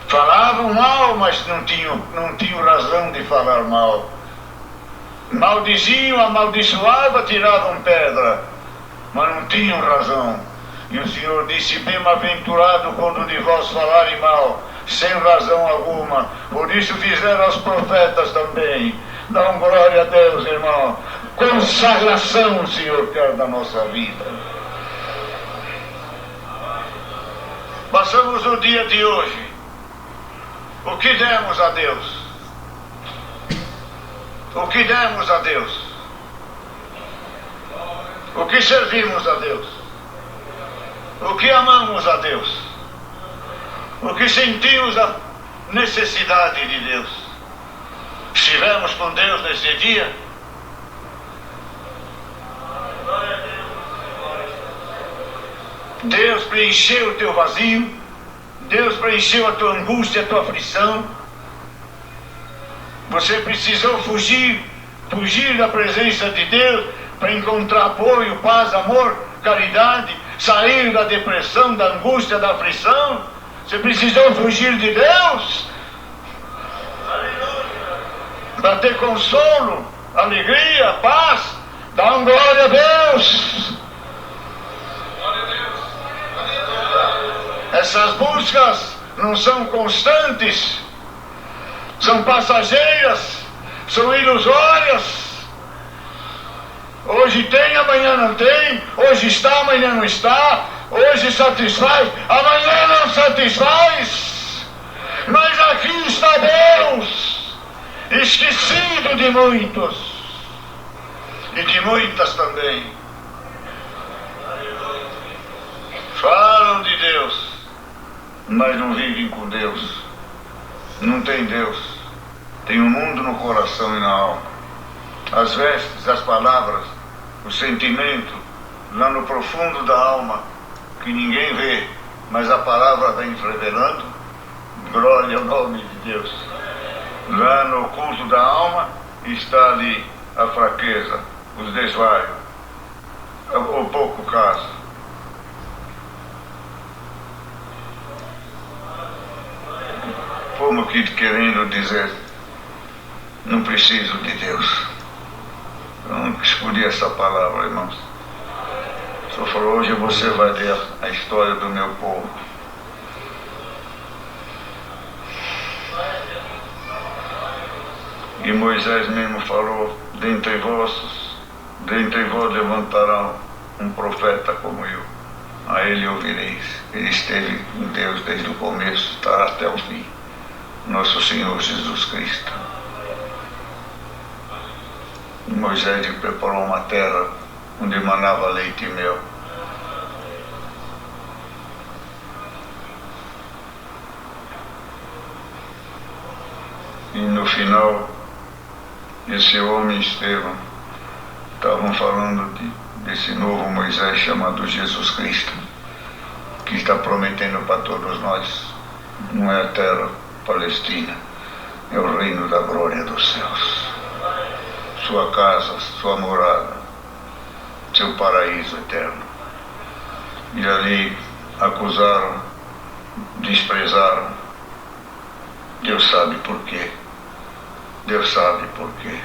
Falavam mal, mas não tinham razão de falar mal. Maldiziam, amaldiçoavam, tiravam pedra, mas não tinham razão. E o Senhor disse: bem-aventurado quando de vós falarem mal, sem razão alguma. Por isso fizeram os profetas também. Dá glória a Deus, irmão. Consagração o Senhor quer da nossa vida. Passamos o dia de hoje. O que demos a Deus? O que demos a Deus? O que servimos a Deus? O que amamos a Deus? O que sentimos a necessidade de Deus? Estivemos com Deus nesse dia? Deus preencheu o teu vazio? Deus preencheu a tua angústia, a tua aflição? Você precisou fugir da presença de Deus para encontrar apoio, paz, amor, caridade, sair da depressão, da angústia, da aflição? Você precisou fugir de Deus para ter consolo, alegria, paz? Dá um glória a Deus. Essas buscas não são constantes, são passageiras, são ilusórias. Hoje tem, amanhã não tem. Hoje está, amanhã não está. Hoje satisfaz, amanhã não satisfaz. Mas aqui está Deus, esquecido de muitos e de muitas também. Falam de Deus, mas não vivem com Deus. Não tem Deus. Tem um mundo no coração e na alma. As vestes, as palavras, o sentimento, lá no profundo da alma, que ninguém vê, mas a palavra vem revelando. Glória ao nome de Deus. Lá no oculto da alma está ali a fraqueza, os desvaios, o pouco caso. Como que querendo dizer, não preciso de Deus. Eu não escolhi essa palavra, irmãos. Só falou, hoje você vai ler a história do meu povo. E Moisés mesmo falou, dentre vós levantará um profeta como eu. A ele ouvireis. Ele esteve com Deus desde o começo, estará até o fim. Nosso Senhor Jesus Cristo. Moisés lhe preparou uma terra onde manava leite e mel. E no final, esse homem Estevão, estavam falando desse novo Moisés chamado Jesus Cristo, que está prometendo para todos nós, não é a terra palestina, é o reino da glória dos céus. Sua casa, sua morada, seu paraíso eterno. E ali acusaram, desprezaram. Deus sabe por quê. Deus sabe por quê.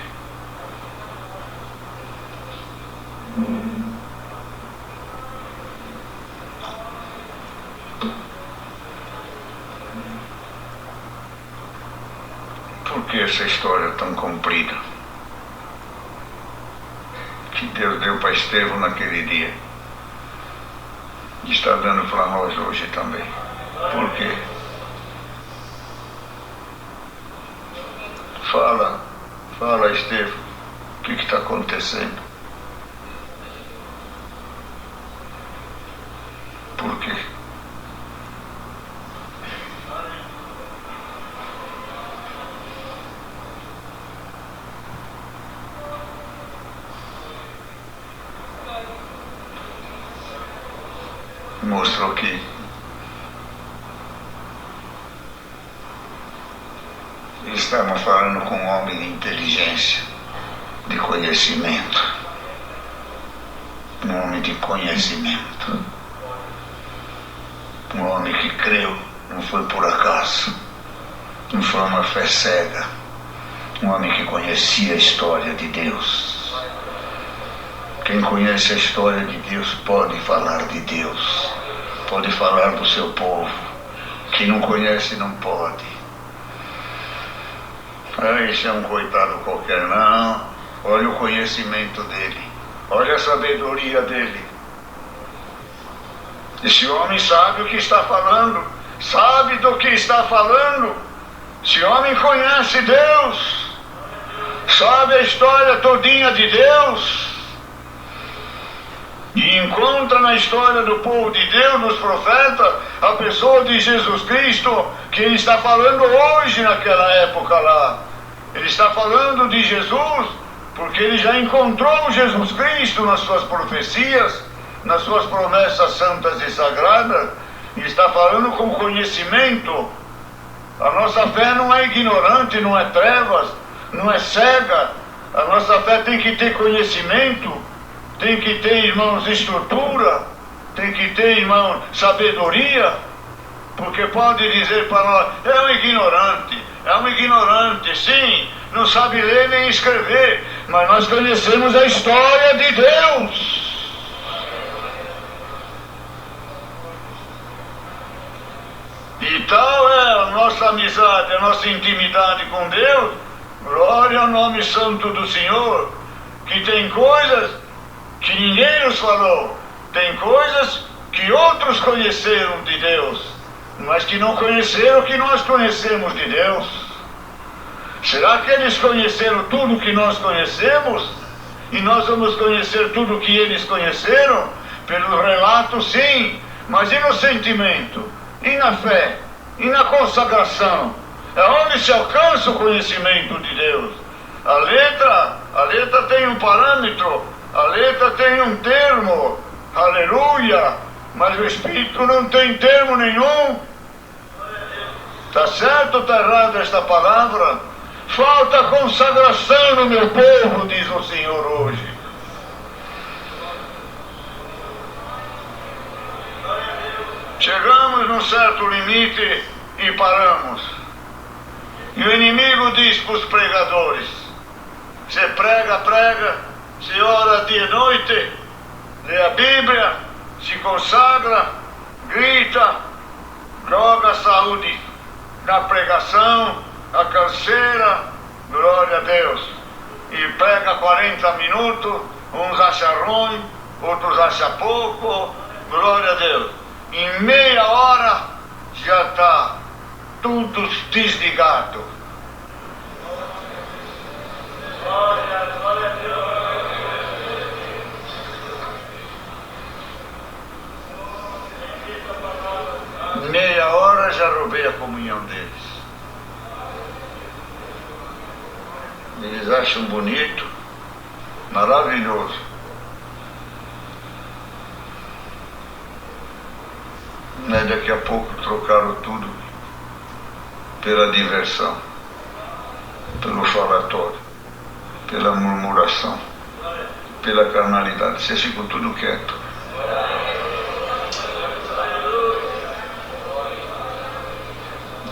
Por que essa história tão comprida que Deus deu para Estevão naquele dia e está dando para nós hoje também? Por quê? Fala Estevão, o que está acontecendo? Por quê? Mostrou que estamos falando com um homem de inteligência, de conhecimento. Um homem de conhecimento. Um homem que creu, não foi por acaso. Não foi uma fé cega. Um homem que conhecia a história de Deus. Quem conhece a história de Deus pode falar de Deus. Pode falar do seu povo. Quem não conhece não pode. Esse é um coitado qualquer, não. Olha o conhecimento dele. Olha a sabedoria dele. Esse homem sabe o que está falando. Sabe do que está falando. Esse homem conhece Deus. Sabe a história todinha de Deus. e encontra na história do povo de Deus, dos profetas, a pessoa de Jesus Cristo, que ele está falando hoje naquela época lá. Ele está falando de Jesus, porque ele já encontrou Jesus Cristo nas suas profecias, nas suas promessas santas e sagradas, e está falando com conhecimento. A nossa fé não é ignorante, não é trevas, não é cega. A nossa fé tem que ter conhecimento, tem que ter, irmãos, estrutura, tem que ter, irmãos, sabedoria, porque pode dizer para nós, é um ignorante, sim, não sabe ler nem escrever, mas nós conhecemos a história de Deus. E tal é a nossa amizade, a nossa intimidade com Deus, glória ao nome santo do Senhor, que tem coisas que ninguém nos falou, tem coisas que outros conheceram de Deus, mas que não conheceram o que nós conhecemos de Deus. Será que eles conheceram tudo o que nós conhecemos? E nós vamos conhecer tudo o que eles conheceram? Pelo relato, sim, mas e no sentimento? E na fé? E na consagração? É onde se alcança o conhecimento de Deus. A letra tem um parâmetro, a letra tem um termo, aleluia, mas o Espírito não tem termo nenhum. Está certo ou está errada esta palavra? Falta consagração no meu povo, diz o Senhor hoje. Chegamos num certo limite e paramos. E o inimigo diz para os pregadores: você prega, você ora dia e noite, lê a Bíblia, se consagra, grita, joga a saúde na pregação, a canseira, glória a Deus. E prega 40 minutos, uns acham ruim, outros acham pouco, glória a Deus. Em meia hora já está tudo desligado. Glória a Deus. Meia hora já roubei a comunhão deles. Eles acham bonito, maravilhoso. Mas daqui a pouco trocaram tudo pela diversão, pelo falatório, pela murmuração, pela carnalidade. Vocês ficam tudo quieto.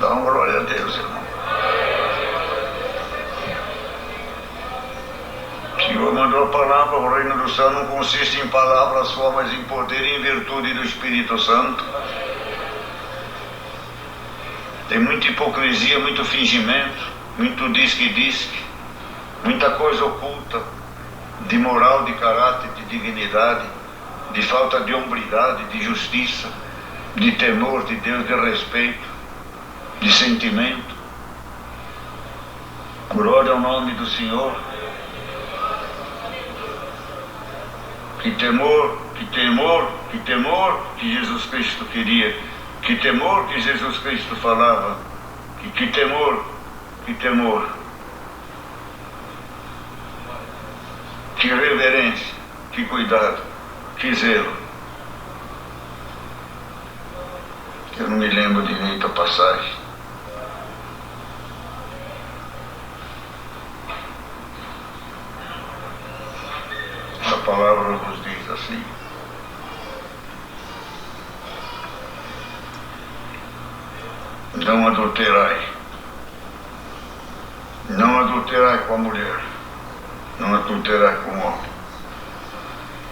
Dá uma glória a Deus, irmão. O Senhor mandou a palavra, o reino do céu não consiste em palavras só, mas em poder e em virtude do Espírito Santo. Tem muita hipocrisia, muito fingimento, muito disque, muita coisa oculta, de moral, de caráter, de dignidade, de falta de hombridade, de justiça, de temor de Deus, de respeito, de sentimento. Glória ao nome do Senhor. Que temor que Jesus Cristo queria, que temor que Jesus Cristo falava, que temor, que reverência, que cuidado, que zelo. Eu não me lembro direito a passagem. A palavra nos diz assim: não adulterai com a mulher, não adulterai com o homem,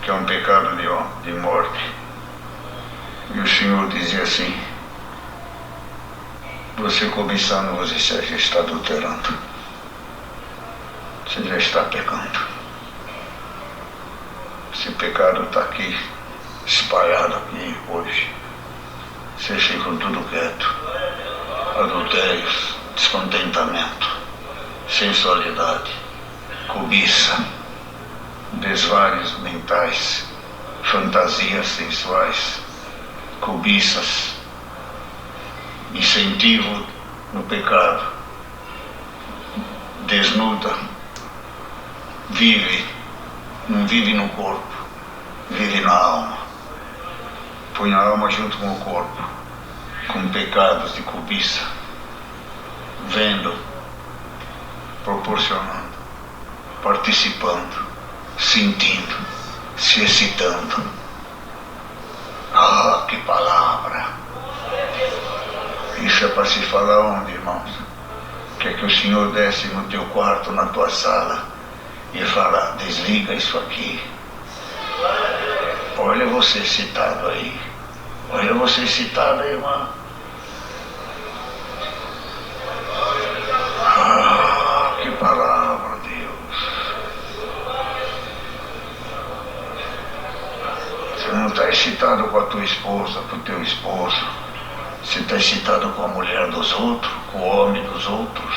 que é um pecado de morte. E o Senhor dizia assim: você cobiçando, você já está adulterando, você já está pecando. Esse pecado está aqui, espalhado aqui hoje. Vocês ficam tudo quieto. Adultérios, descontentamento, sensualidade, cobiça, desvaриos mentais, fantasias sensuais, cobiças, incentivo no pecado, desnuda, não vive no corpo, vive na alma. Põe a alma junto com o corpo, com pecados de cobiça, vendo, proporcionando, participando, sentindo, se excitando. Ah, que palavra! Isso é para se falar onde, irmãos? Quer que o Senhor desce no teu quarto, na tua sala, e fala: desliga isso aqui. Olha você excitado aí. Olha você excitado aí, irmão. Ah, que palavra, Deus. Você não está excitado com a tua esposa, com o teu esposo. Você está excitado com a mulher dos outros, com o homem dos outros.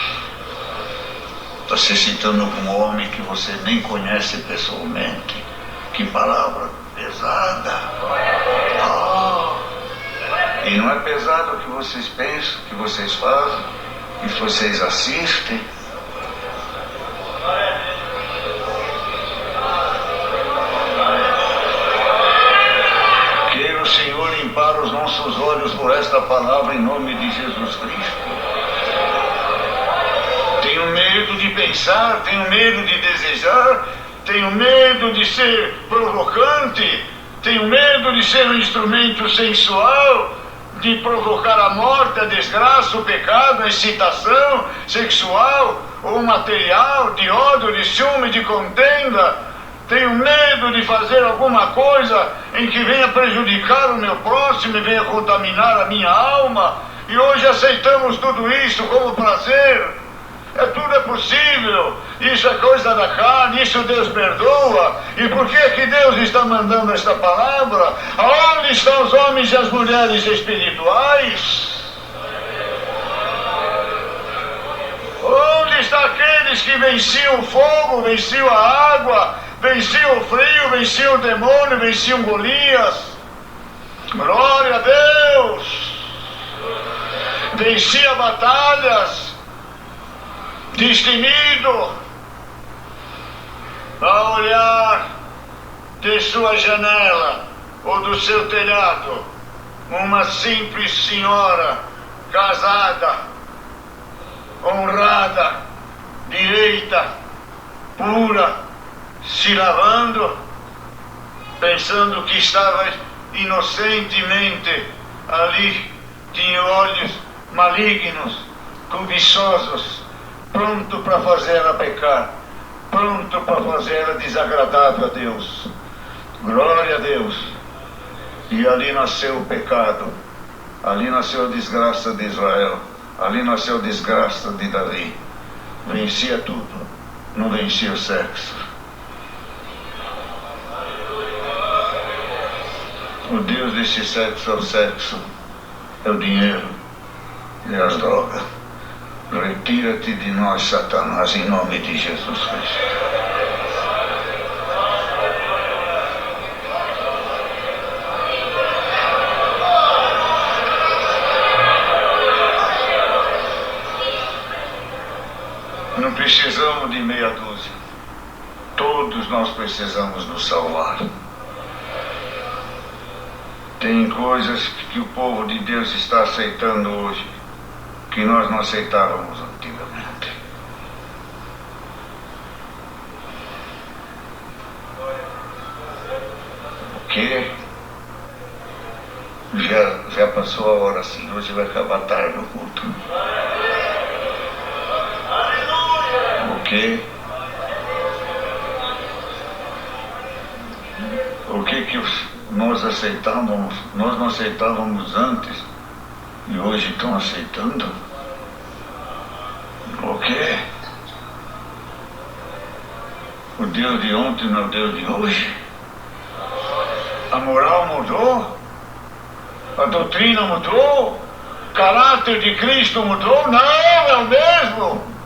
Está se excitando com um homem que você nem conhece pessoalmente. Que palavra pesada. Ah. E não é pesado o que vocês pensam, o que vocês fazem, o que vocês assistem. Queira o Senhor limpar os nossos olhos por esta palavra em nome de Jesus Cristo. Tenho medo de pensar, tenho medo de desejar, tenho medo de ser provocante, tenho medo de ser um instrumento sensual, de provocar a morte, a desgraça, o pecado, a excitação sexual ou material, de ódio, de ciúme, de contenda. Tenho medo de fazer alguma coisa em que venha prejudicar o meu próximo e venha contaminar a minha alma. E hoje aceitamos tudo isso como prazer. Tudo é possível, isso é coisa da carne, isso Deus perdoa. E por que Deus está mandando esta palavra? Aonde estão os homens e as mulheres espirituais? Onde estão aqueles que venciam o fogo, venciam a água, venciam o frio, venciam o demônio, venciam Golias? Glória a Deus! Vencia batalhas, destemido, a olhar de sua janela ou do seu telhado, uma simples senhora casada, honrada, direita, pura, se lavando, pensando que estava inocentemente ali, tinha olhos malignos, cobiçosos, pronto para fazer ela pecar, pronto para fazer ela desagradável a Deus. Glória a Deus. E ali nasceu o pecado, ali nasceu a desgraça de Israel, ali nasceu a desgraça de Davi. Vencia tudo, não vencia o sexo. O Deus desse sexo é o sexo, é o dinheiro, é as drogas. Retira-te de nós, Satanás, em nome de Jesus Cristo. Não precisamos de meia dúzia. Todos nós precisamos nos salvar. Tem coisas que o povo de Deus está aceitando hoje que nós não aceitávamos antigamente. O quê? Já passou a hora assim, hoje vai acabar tarde o culto. O quê? O que nós aceitávamos, nós não aceitávamos antes e hoje estão aceitando? O quê? O Deus de ontem não é o Deus de hoje? A moral mudou? A doutrina mudou? O caráter de Cristo mudou? Não, é o mesmo.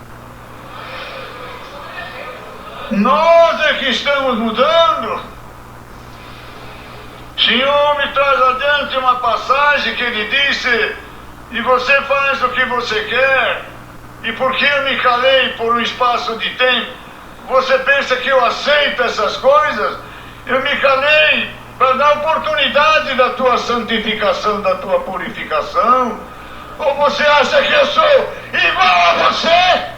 Nós é que estamos mudando. Senhor me traz adiante uma passagem que ele disse: e você faz o que você quer, e porque eu me calei por um espaço de tempo, você pensa que eu aceito essas coisas? Eu me calei para dar oportunidade da tua santificação, da tua purificação. Ou você acha que eu sou igual a você?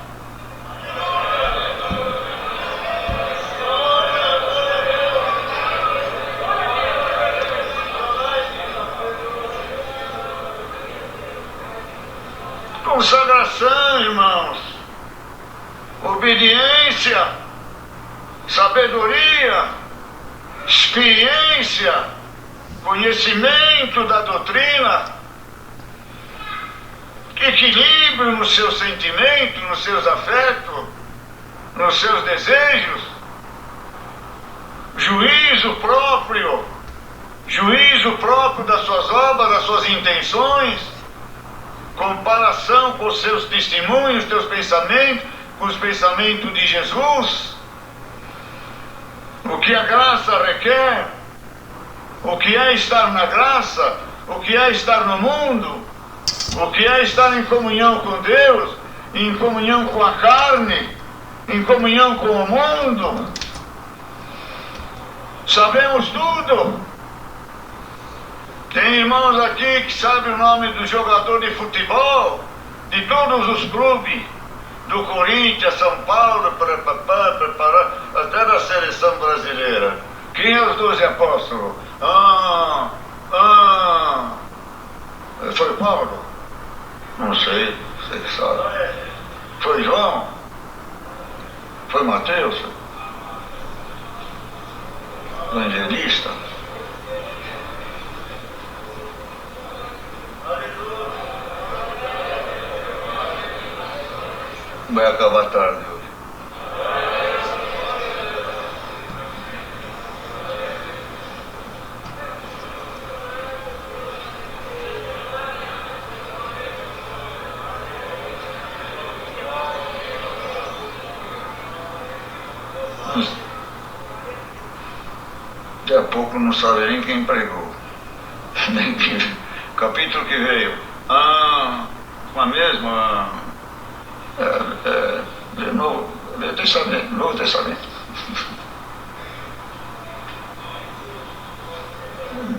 Consagração, irmãos, obediência, sabedoria, experiência, conhecimento da doutrina, equilíbrio no seu sentimento, nos seus afetos, nos seus desejos, juízo próprio das suas obras, das suas intenções, comparação com os seus testemunhos, teus pensamentos, com os pensamentos de Jesus, o que a graça requer, o que é estar na graça, o que é estar no mundo, o que é estar em comunhão com Deus, em comunhão com a carne, em comunhão com o mundo. Sabemos tudo. Tem irmãos aqui que sabem o nome do jogador de futebol, de todos os clubes, do Corinthians, São Paulo, até da seleção brasileira. Quem é os 12 apóstolos? Foi Paulo? Não sei, você que sabe. Foi João? Foi Mateus? Evangelista? Vai acabar tarde hoje. Daqui a pouco não sabe nem quem pregou. Nem que capítulo que veio. Com a mesma. Novo Testamento.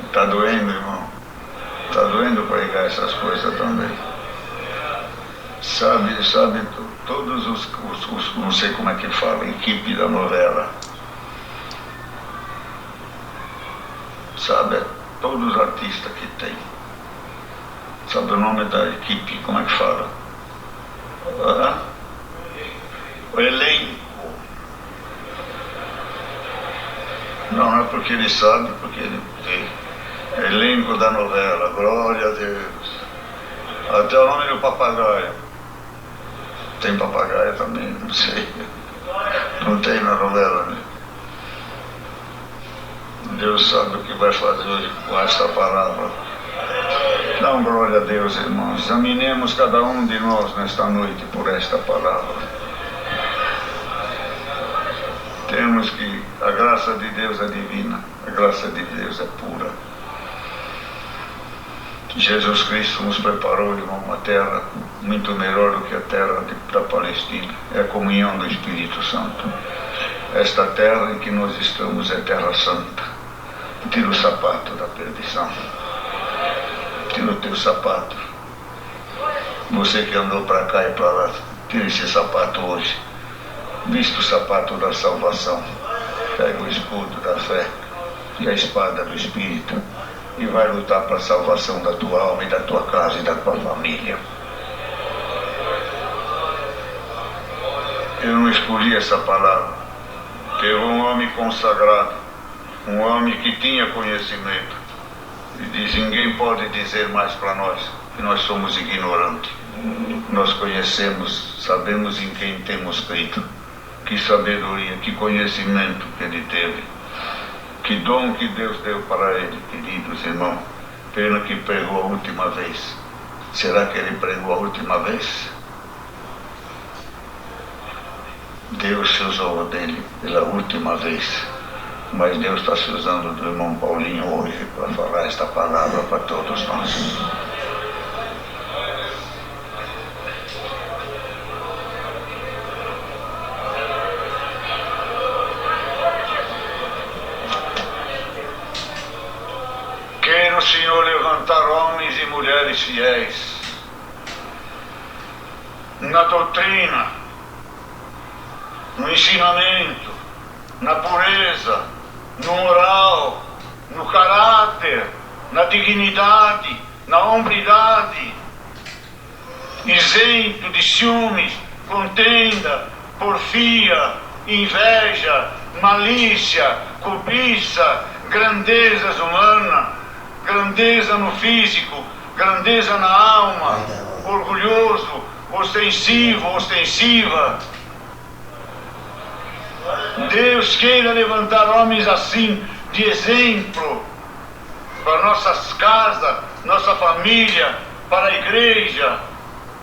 Está doendo, irmão. Está doendo pregar essas coisas também. Sabe, todos os não sei como é que fala, equipe da novela. Sabe, todos os artistas que tem. Sabe o nome da equipe, como é que fala? O elenco. Não é porque ele sabe, porque ele tem. Elenco da novela, glória a Deus. Até o nome do papagaio. Tem papagaio também, não sei. Não tem na novela, né? Deus sabe o que vai fazer hoje com esta palavra. Dá glória a Deus, irmãos. Examinemos cada um de nós nesta noite por esta palavra. Temos que a graça de Deus é divina, a graça de Deus é pura. Jesus Cristo nos preparou, irmão, uma terra muito melhor do que a terra da Palestina. É a comunhão do Espírito Santo. Esta terra em que nós estamos é terra santa. Tira o sapato da perdição. Tira o teu sapato. Você que andou para cá e para lá, tira esse sapato hoje. Vista o sapato da salvação. Pega o escudo da fé e a espada do Espírito e vai lutar para a salvação da tua alma e da tua casa e da tua família. Eu não escolhi essa palavra. Teve um homem consagrado, um homem que tinha conhecimento. E diz: ninguém pode dizer mais para nós que nós somos ignorantes. Nós conhecemos, sabemos em quem temos crido. Que sabedoria, que conhecimento que ele teve. Que dom que Deus deu para ele, queridos irmãos. Pena que pregou a última vez. Será que ele pregou a última vez? Deus se usou dele pela última vez. Mas Deus está se usando do irmão Paulinho hoje para falar esta palavra para todos nós. Queira o Senhor levantar homens e mulheres fiéis na doutrina, no ensinamento, na pureza, no moral, no caráter, na dignidade, na hombridade, isento de ciúmes, contenda, porfia, inveja, malícia, cobiça, grandezas humanas, grandeza no físico, grandeza na alma, orgulhoso, ostensivo, ostensiva. Deus queira levantar homens assim, de exemplo, para nossas casas, nossa família, para a igreja.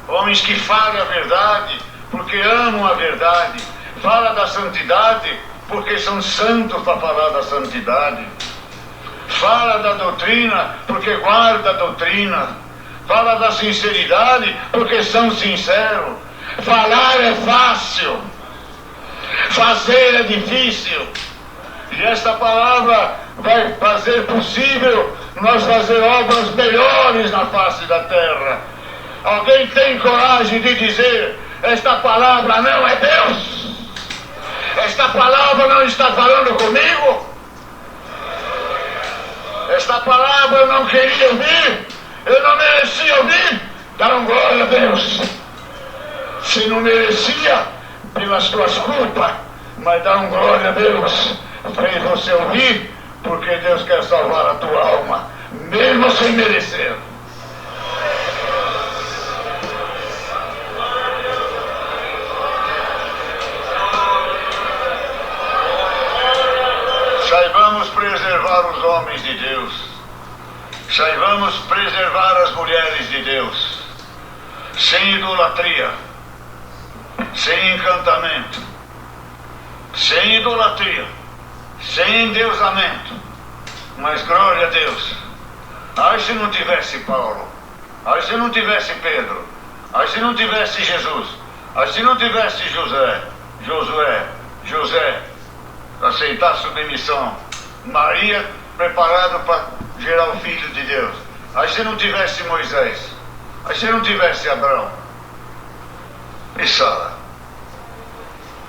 Homens que falem a verdade, porque amam a verdade. Fala da santidade, porque são santos para falar da santidade. Fala da doutrina, porque guarda a doutrina. Fala da sinceridade, porque são sinceros. Falar é fácil, fazer é difícil. E esta palavra vai fazer possível nós fazer obras melhores na face da terra. Alguém tem coragem de dizer: esta palavra não é Deus? Esta palavra não está falando comigo? Esta palavra eu não queria ouvir, eu não merecia ouvir. Dá glória a Deus. Se não merecia, pelas tuas culpas, mas dá glória a Deus. Fez você ouvir, porque Deus quer salvar a tua alma, mesmo sem merecer. Saibamos preservar os homens de Deus. Saibamos preservar as mulheres de Deus. Sem idolatria, sem encantamento, sem idolatria, sem endeusamento. Mas glória a Deus. Ai, se não tivesse Paulo. Ai, se não tivesse Pedro. Ai, se não tivesse Jesus. Ai, se não tivesse José, aceitar a submissão. Maria, preparado para gerar o Filho de Deus. Aí se não tivesse Moisés, aí se não tivesse Abraão, e Sara,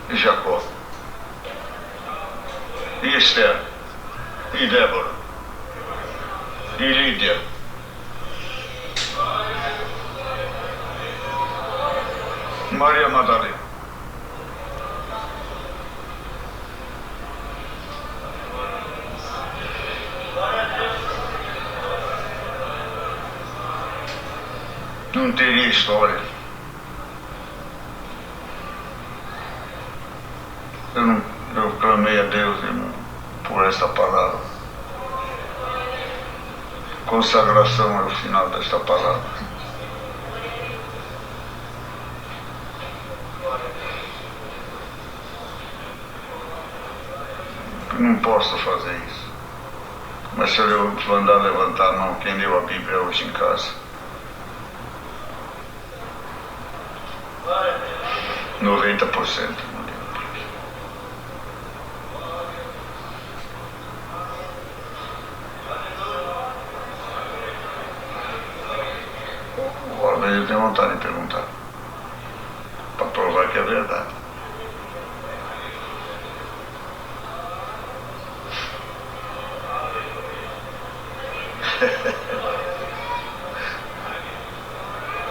e Jacó, e Esther, e Débora, e Lídia, Maria Madalena. Não teria história. Eu clamei a Deus, irmão, por esta palavra. Consagração é o final desta palavra. Eu não posso fazer isso. Mas se eu mandar levantar a mão, quem leu a Bíblia hoje em casa? 90%. Agora eu tenho vontade de perguntar, para provar que é verdade.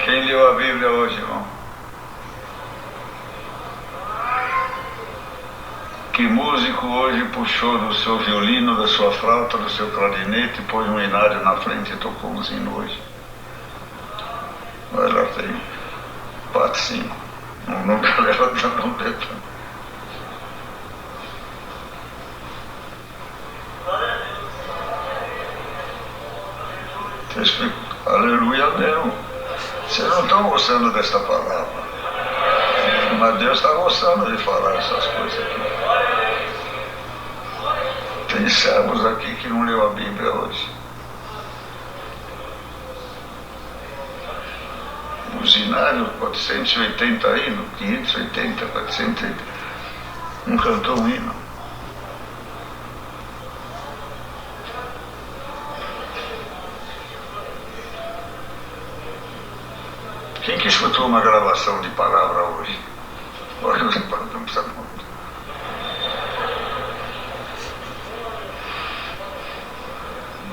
Quem leu a Bíblia hoje, irmão? Que músico hoje puxou do seu violino, da sua flauta, do seu clarinete, pôs um inário na frente e tocou um sino hoje? Vai lá, tem 4, 5. Nunca levantando um dedo. Aleluia, não. Vocês não estão gostando desta palavra. Mas Deus está gostando de falar essas coisas aqui. Pensamos aqui que não leu a Bíblia hoje. Buzinário, 480 hinos, 580, 480. Não cantou um hino. Quem que escutou uma gravação de palavra hoje? Olha, não precisa muito.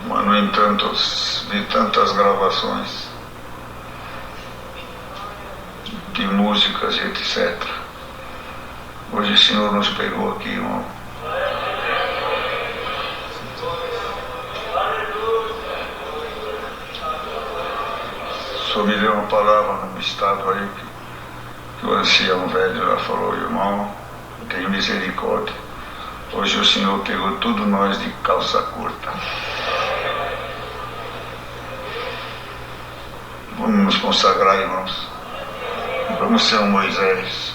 Mas, no entanto, vi tantas gravações de músicas e etc. Hoje o Senhor nos pegou aqui Só me deu uma palavra num estado aí que o ancião velho já falou: irmão, tenha misericórdia. Hoje o Senhor pegou tudo nós de calça curta. Vamos nos consagrar, irmãos. Vamos ser um Moisés.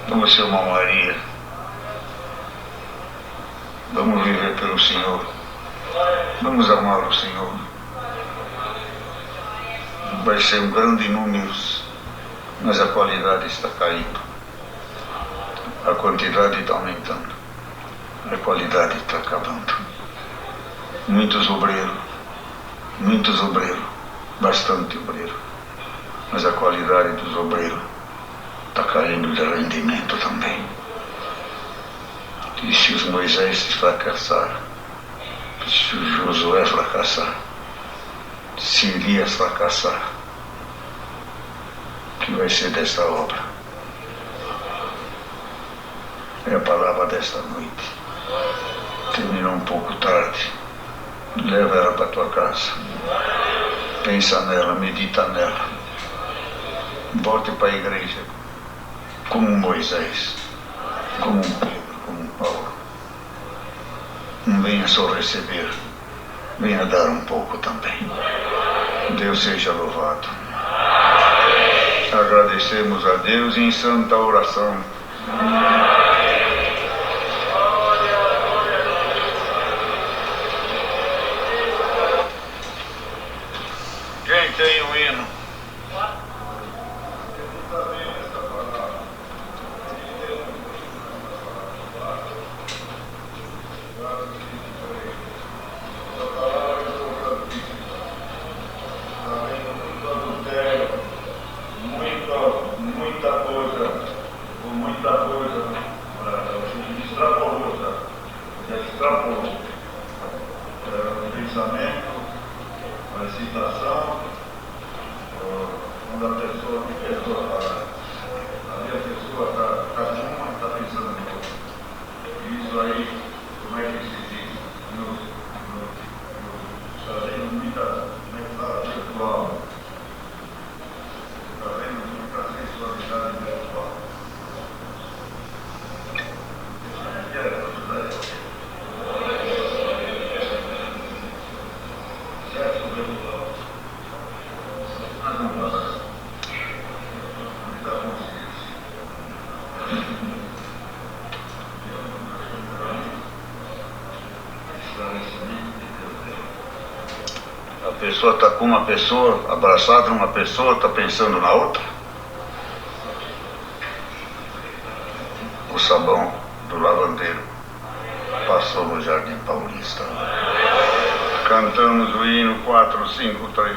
Vamos ser uma Maria. Vamos viver pelo Senhor. Vamos amar o Senhor. Vai ser um grande número, mas a qualidade está caindo. A quantidade está aumentando. A qualidade está acabando. Muitos obreiros, bastante obreiro. Mas a qualidade dos obreiros está caindo de rendimento também. E se os Moisés fracassaram, se o Josué fracassar, se Elias fracassar, o que vai ser desta obra? É a palavra desta noite. Terminou um pouco tarde. Leva ela para tua casa. Pensa nela, medita nela. Volte para a igreja como um Moisés, como um Pedro, como um Paulo. Não venha só receber, venha dar um pouco também. Deus seja louvado. Agradecemos a Deus em santa oração. Quem tem um hino? A pessoa está com uma pessoa, abraçada numa pessoa, está pensando na outra. O sabão do lavandeiro passou no Jardim Paulista. Cantamos o hino 453.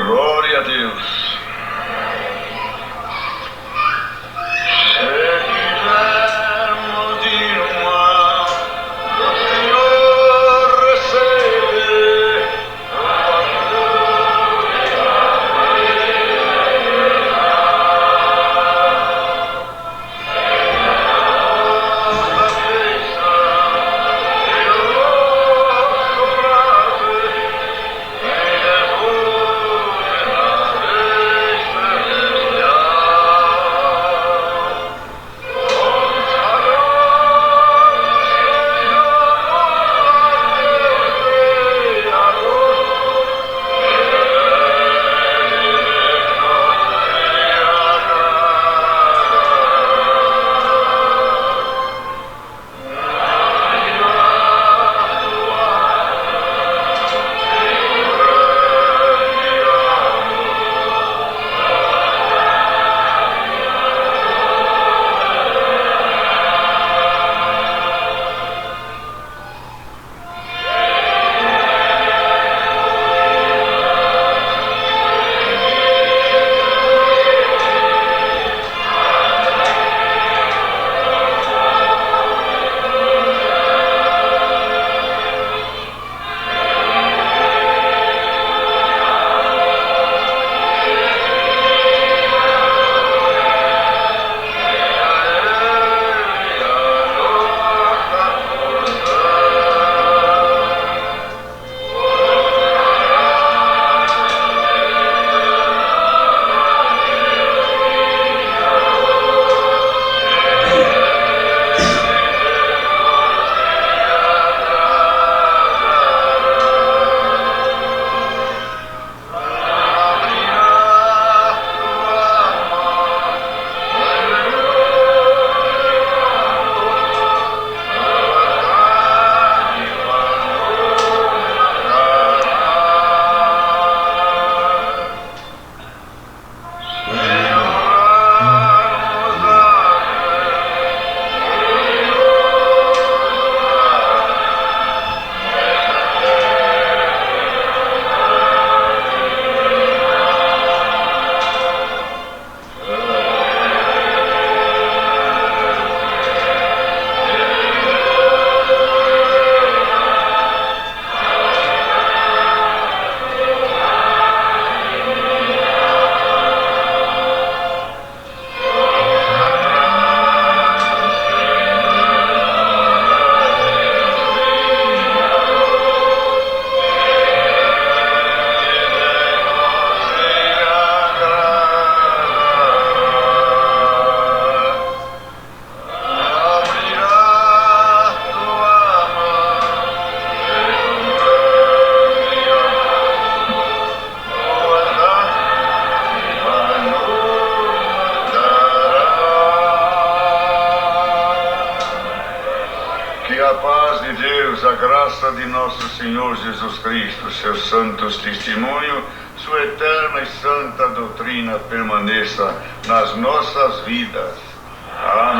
Glória a Deus. Glória graça de nosso Senhor Jesus Cristo, seus santos testemunhos, sua eterna e santa doutrina permaneça nas nossas vidas. Amém.